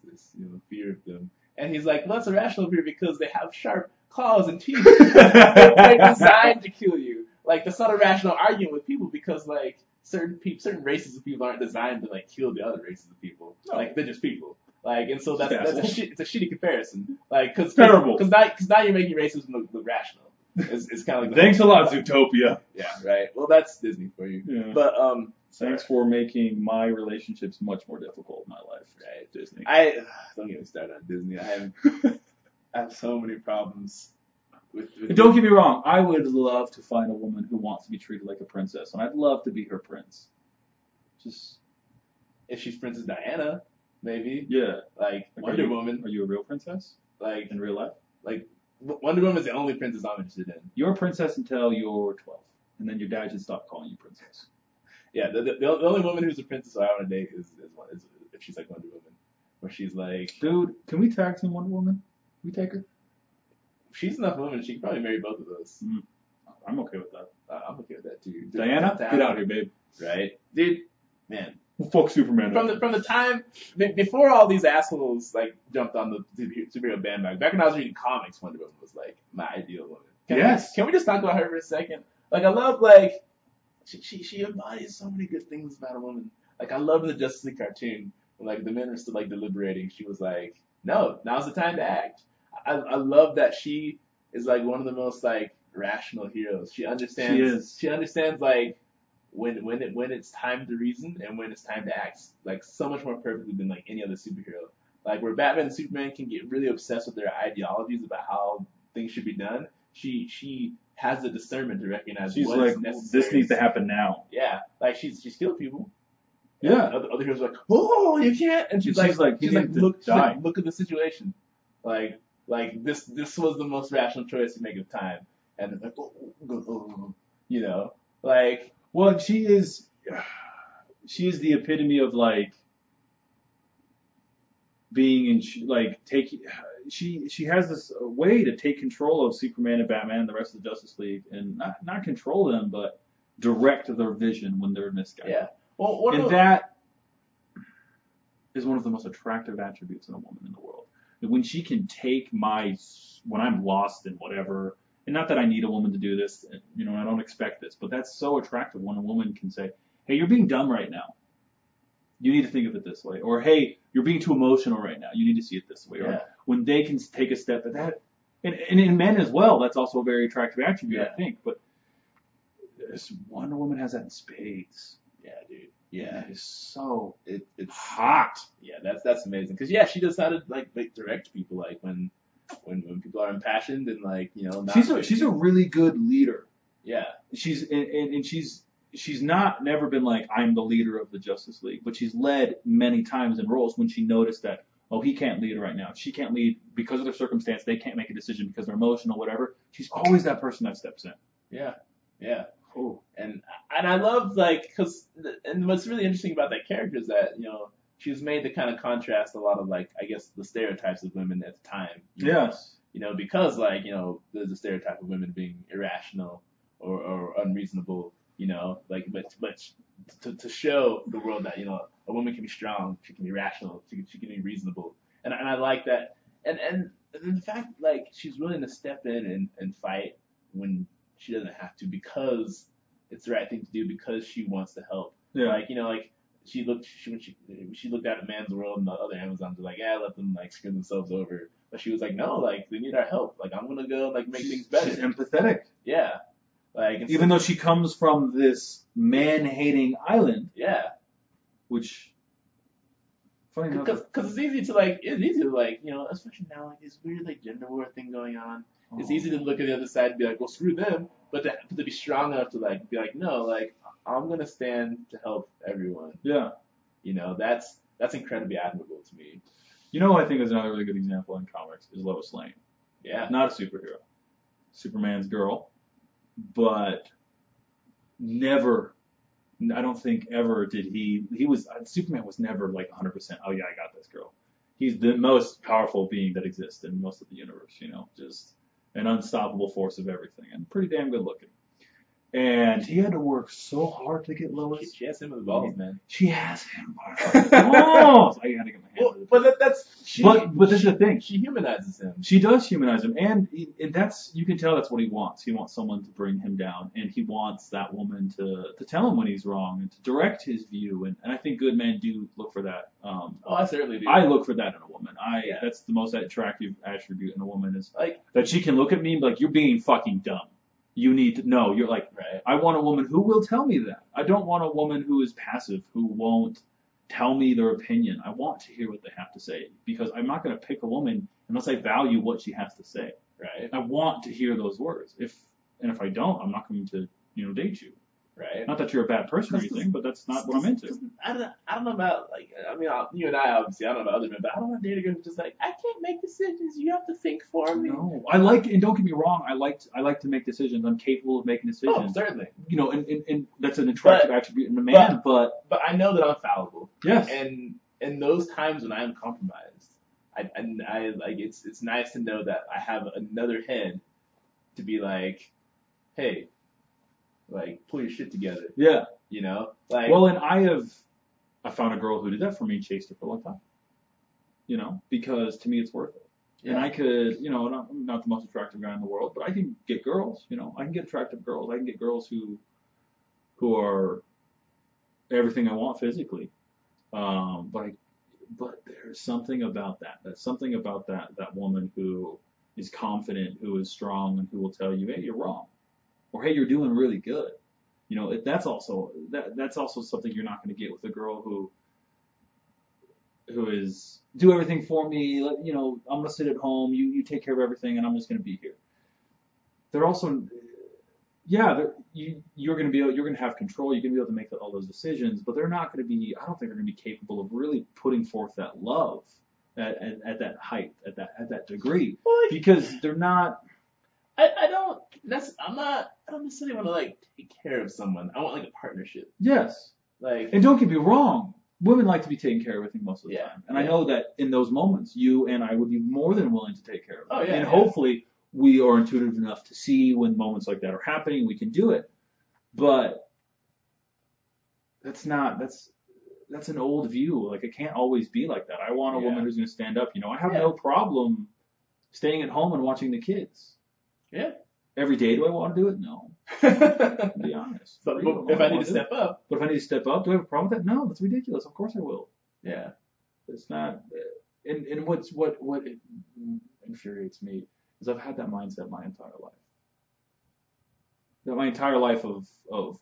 fear of them. And he's like, well, that's a rational fear because they have sharp claws and teeth. They're designed to kill you. Like that's not a rational argument with people because like certain races of people aren't designed to like kill the other races of people. No. Like they're just people. Like and so it's a shitty comparison. Like because now you're making racism look rational. It's kind of like thanks a lot, Zootopia. Yeah, right. Well, that's Disney for you. Yeah. But thanks for making my relationships much more difficult in my life. Right, Disney. Don't get me started on Disney. I have so many problems with don't get me wrong. I would love to find a woman who wants to be treated like a princess, and I'd love to be her prince. Just if she's Princess Diana, maybe. Yeah. Like Wonder Woman. Are you a real princess? Like in real life? Like Wonder Woman is the only princess I'm interested in. You're a princess until you're 12, and then your dad should stop calling you princess. Yeah, the only woman who's a princess I want to date is if she's like Wonder Woman, where she's like, dude, can we tag team Wonder Woman? Can we take her? If she's enough woman, she can probably marry both of us. I'm okay with that. I'm okay with that too. Diana, get out here, babe. Right, dude, man. Well, fuck Superman. From the time before all these assholes like jumped on the superhero bandwagon. Back when I was reading comics, Wonder Woman was like my ideal woman. Can we just talk about her for a second? Like I love like she embodies so many good things about a woman. Like I love the Justice League cartoon when like the men are still like deliberating. She was like, no, now's the time to act. I love that she is like one of the most like rational heroes. She understands. She understands like when it's time to reason and when it's time to act, like so much more perfectly than like any other superhero. Like where Batman and Superman can get really obsessed with their ideologies about how things should be done, she has the discernment to recognize she's what like, is necessary. This needs to happen now. Yeah, like she's killed people. Yeah. Other heroes are like, oh, you can't, and she's like look at the situation. Like this was the most rational choice to make at the time, and it's like, like. Well, she is the epitome of like being in like taking. She has this way to take control of Superman and Batman and the rest of the Justice League, and not control them, but direct their vision when they're misguided. Yeah. Well, is one of the most attractive attributes in a woman in the world. When she can take when I'm lost in whatever, and not that I need a woman to do this, you know, I don't expect this, but that's so attractive when a woman can say, hey, you're being dumb right now. You need to think of it this way. Or, hey, you're being too emotional right now. You need to see it this way. Yeah. Or when they can take a step at that, and in men as well, that's also a very attractive attribute, I think. But Wonder Woman has that in spades. Yeah, dude. Yeah, it's so it's hot. Yeah, that's amazing. Cause she does how to like direct people, like when people are impassioned and like, you know. She's a really good leader. Yeah. She's never been like, I'm the leader of the Justice League, but she's led many times in roles when she noticed that, oh, he can't lead right now. She can't lead because of their circumstance. They can't make a decision because they're emotional, whatever. She's always that person that steps in. Yeah. Yeah. Oh. And I love, like, and what's really interesting about that character is that, you know, she was made to kind of contrast a lot of, like, I guess the stereotypes of women at the time. Yes. You know, because, like, you know, there's a stereotype of women being irrational or unreasonable, you know, like, but to show the world that, you know, a woman can be strong, she can be rational, she can be reasonable. And I like that. And the fact, like, she's willing to step in and fight when she doesn't have to, because it's the right thing to do, because she wants to help. Yeah. Like, you know, like when she looked out at Man's World and the other Amazons were like, yeah, let them like screw themselves over. But she was like, no, like they need our help. Like I'm gonna go like make things better. She's empathetic. Yeah. Like even though she comes from this man-hating island. Yeah. Which. Funny enough. Because it's easy to you know, especially now, like this weird like gender war thing going on. It's easy to look at the other side and be like, well, screw them. But to be strong enough to like be like, no, like I'm gonna stand to help everyone. Yeah. You know, that's incredibly admirable to me. You know, I think is another really good example in comics is Lois Lane. Yeah. Not a superhero. Superman's girl, but never. I don't think ever did he was Superman was never like 100%. Oh yeah, I got this girl. He's the most powerful being that exists in most of the universe. You know, just an unstoppable force of everything, and pretty damn good looking. And he had to work so hard to get Lois. She has him with the balls, man. She has him by the balls. I gotta get my hand. But this is the thing. She humanizes him. She does humanize him, and that's you can tell that's what he wants. He wants someone to bring him down, and he wants that woman to tell him when he's wrong and to direct his view. And I think good men do look for that. I certainly do. I look for that in a woman. That's the most attractive attribute in a woman is like that she can look at me and be like, "You're being fucking dumb. You need to know." You're like, right. I want a woman who will tell me that. I don't want a woman who is passive, who won't tell me their opinion. I want to hear what they have to say because I'm not going to pick a woman unless I value what she has to say. Right. I want to hear those words. If I don't, I'm not going to, date you. Right. Not that you're a bad person or anything, but that's not what I'm into. I don't know about, like, I mean, you and I, obviously, I don't know about other men, but I don't want to date a girl who's just like, I can't make decisions. You have to think for me. No. And don't get me wrong, I like to make decisions. I'm capable of making decisions. Oh, certainly. And that's an attractive attribute in a man, but I know that I'm fallible. Yes. And in those times when I'm compromised, I like, it's nice to know that I have another head to be like, hey, like, pull your shit together. Yeah. You know? Like. Well, and I found a girl who did that for me and chased her for a long time. Because to me it's worth it. Yeah. And I could, I'm not the most attractive guy in the world, but I can get girls, I can get attractive girls. I can get girls who are everything I want physically. But there's something about that. There's something about that woman who is confident, who is strong, and who will tell you, hey, you're wrong. Or hey, you're doing really good. That's also something you're not going to get with a girl who is do everything for me. I'm going to sit at home. You take care of everything, and I'm just going to be here. They're also, you're going to have control. You're going to be able to make all those decisions, but they're not going to be. I don't think they're going to be capable of really putting forth that love at that height, at that degree, because they're not. I don't necessarily want to like take care of someone. I want like a partnership. Yes. And don't get me wrong, women like to be taken care of, I think, most of the time. And I know that in those moments, you and I would be more than willing to take care of them. Oh, yeah. And hopefully we are intuitive enough to see when moments like that are happening, we can do it. But that's that's an old view. Like, it can't always be like that. I want a woman who's going to stand up. You know, I have Yeah. no problem staying at home and watching the kids. Yeah. Every day, do I want to do it? No. To be honest. But Really don't if I wanna need to do it. step up. But if I need to step up, do I have a problem with that? No, that's ridiculous. Of course I will. Yeah. It's not. And what infuriates me is I've had that mindset my entire life. That my entire life of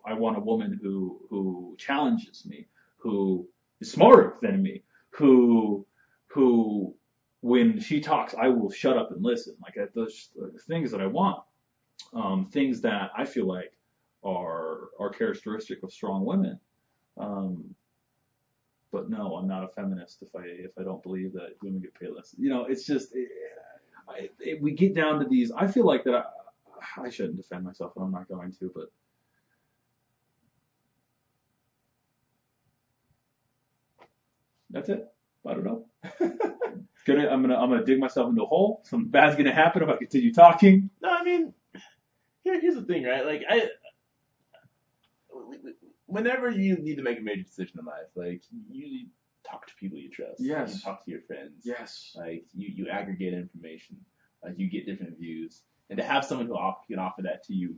I want a woman who challenges me, who is smarter than me, who when she talks I will shut up and listen. Like those things that I want, things that I feel like are characteristic of strong women. But no, I'm not a feminist if I don't believe that women get paid less. You know, it's just we get down to these. I feel like that I shouldn't defend myself, and I'm not going to. But that's it. I don't know. I'm gonna dig myself into a hole. Something bad's gonna happen if I continue talking. No, I mean, here's the thing, right? Like whenever you need to make a major decision in life, like you talk to people you trust. Yes. You talk to your friends. Yes. Like you aggregate information. Like you get different views, and to have someone who can offer that to you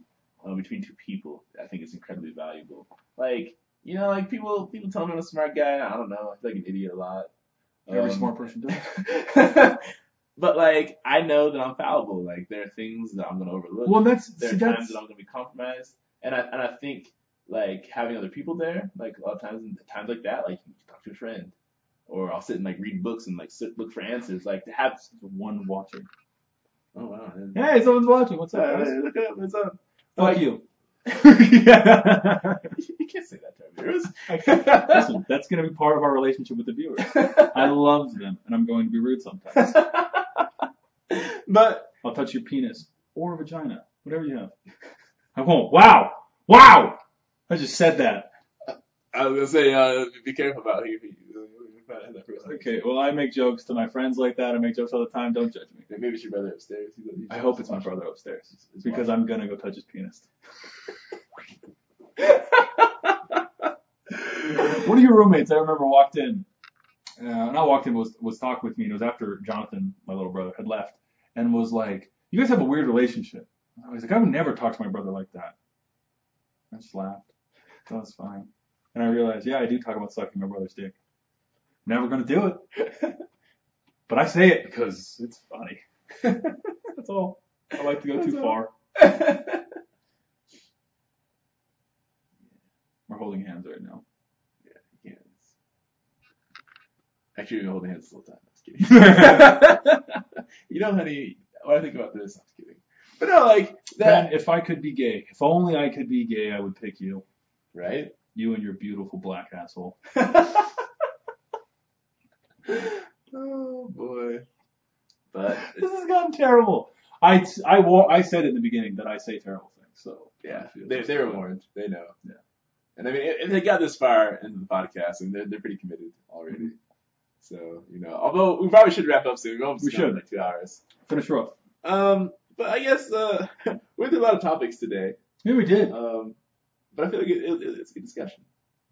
between two people, I think is incredibly valuable. Like like people tell me I'm a smart guy. I don't know. I feel like an idiot a lot. Every smart person does. But like I know that I'm fallible. Like there are things that I'm gonna overlook. Well, there are times that I'm gonna be compromised, and I think like having other people there, like a lot of times in times like that, like you can talk to a friend, or I'll sit and like read books and like look for answers. Like to have one watching. Oh wow. Hey, someone's watching. What's up, guys? Look up. What's up? Fuck you. Yeah. You can't say that to our viewers. Listen, that's going to be part of our relationship with the viewers. I love them, and I'm going to be rude sometimes. But I'll touch your penis or vagina, whatever you have. I won't. Wow! Wow! I just said that. I was gonna say, be careful about who you find that person. Okay, well, I make jokes to my friends like that. I make jokes all the time. Don't judge me. Maybe it's your brother upstairs. I hope it's my brother upstairs, because I'm going to go touch his penis. One of your roommates, I remember, walked in. Not walked in, was talking with me. And it was after Jonathan, my little brother, had left, and was like, "You guys have a weird relationship." I was like, "I would never talk to my brother like that." I just laughed. That was fine. And I realized, yeah, I do talk about sucking my brother's dick. Never gonna do it, but I say it because it's funny. That's all. I like to go too far. We're holding hands right now. Yeah. Actually, we're holding hands the whole time. I was kidding. You know, honey, when I think about this, I was kidding. But no, like that. Man, if I could be gay, if only I could be gay, I would pick you. Right? You and your beautiful black asshole. Oh boy. But This has gotten terrible. I said in the beginning that I say terrible things, so yeah, they were warned. They know. Yeah. And I mean, if they got this far into the podcast, and they're pretty committed already. So although we probably should wrap up soon. We should like 2 hours. Finish her up. But I guess we went through a lot of topics today. Yeah, we did. But I feel like it's a good discussion.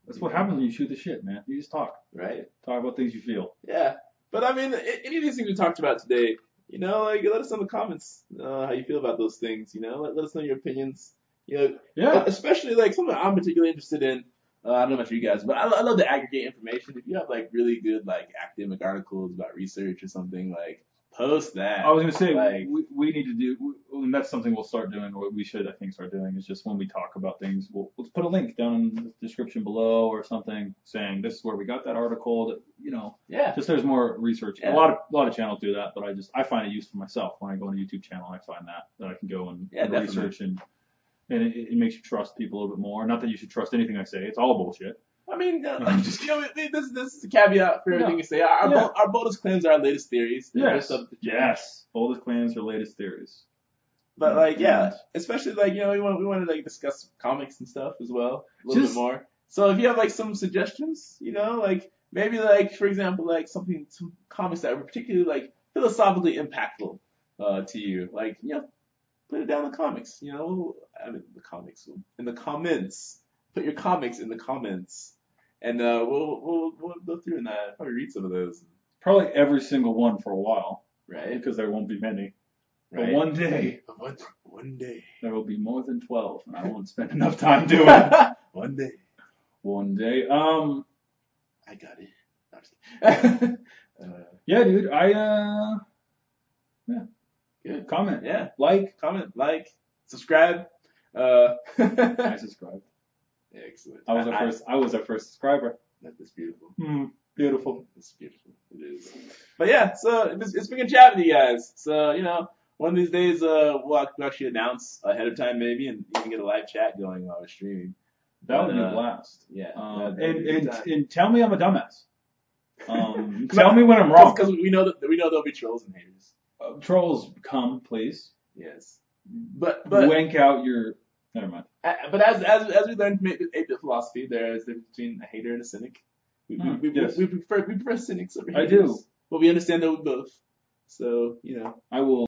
That's what happens when you shoot the shit, man. You just talk. Right. Talk about things you feel. Yeah. But I mean, any of these things we talked about today, like let us know in the comments how you feel about those things. Let us know your opinions. Yeah. Especially like something I'm particularly interested in. I don't know about you guys, but I love to aggregate information. If you have like really good like academic articles about research or something, like post that. I was gonna say like, we need to do, and that's something we'll start doing, or we should, I think, start doing, is just when we talk about things, let's put a link down in the description below or something saying this is where we got that article. That yeah, just there's more research. Yeah. A lot of channels do that, but I find it useful myself when I go on a YouTube channel. I find that I can go and research and it makes you trust people a little bit more. Not that you should trust anything I say. It's all bullshit. I mean, this is a caveat for everything you say. Our boldest claims are our latest theories. Yes. Boldest claims are latest theories. But especially we want to like discuss comics and stuff as well a little bit more. So if you have like some suggestions, like maybe like for example like some comics that were particularly like philosophically impactful to you, like put it down in the comics. I mean the comics in the comments. Put your comics in the comments. And we'll go through and probably read some of those. Probably every single one for a while, Right. because there won't be many. Right. But one day, One day. there will be more than 12, and I won't spend enough time doing it. One day. One day. I got it. No, I'm just kidding. Yeah, dude. Good. Comment. Yeah. Comment. Like, subscribe. I subscribed. Excellent. I was our first subscriber. That's beautiful. Beautiful. It's beautiful. It is. But yeah, so it's been a chat with you guys. So, one of these days, we'll actually announce ahead of time maybe, and even get a live chat going while we're streaming. That would be a blast. Yeah. And tell me I'm a dumbass. Tell me when I'm wrong. Because we know there'll be trolls and haters. Trolls, come, please. Yes. But Wank out your... Never mind. But as we learned from 8-bit philosophy, there is the difference between a hater and a cynic. We prefer cynics over haters. I do. But we understand that we're both. So, I will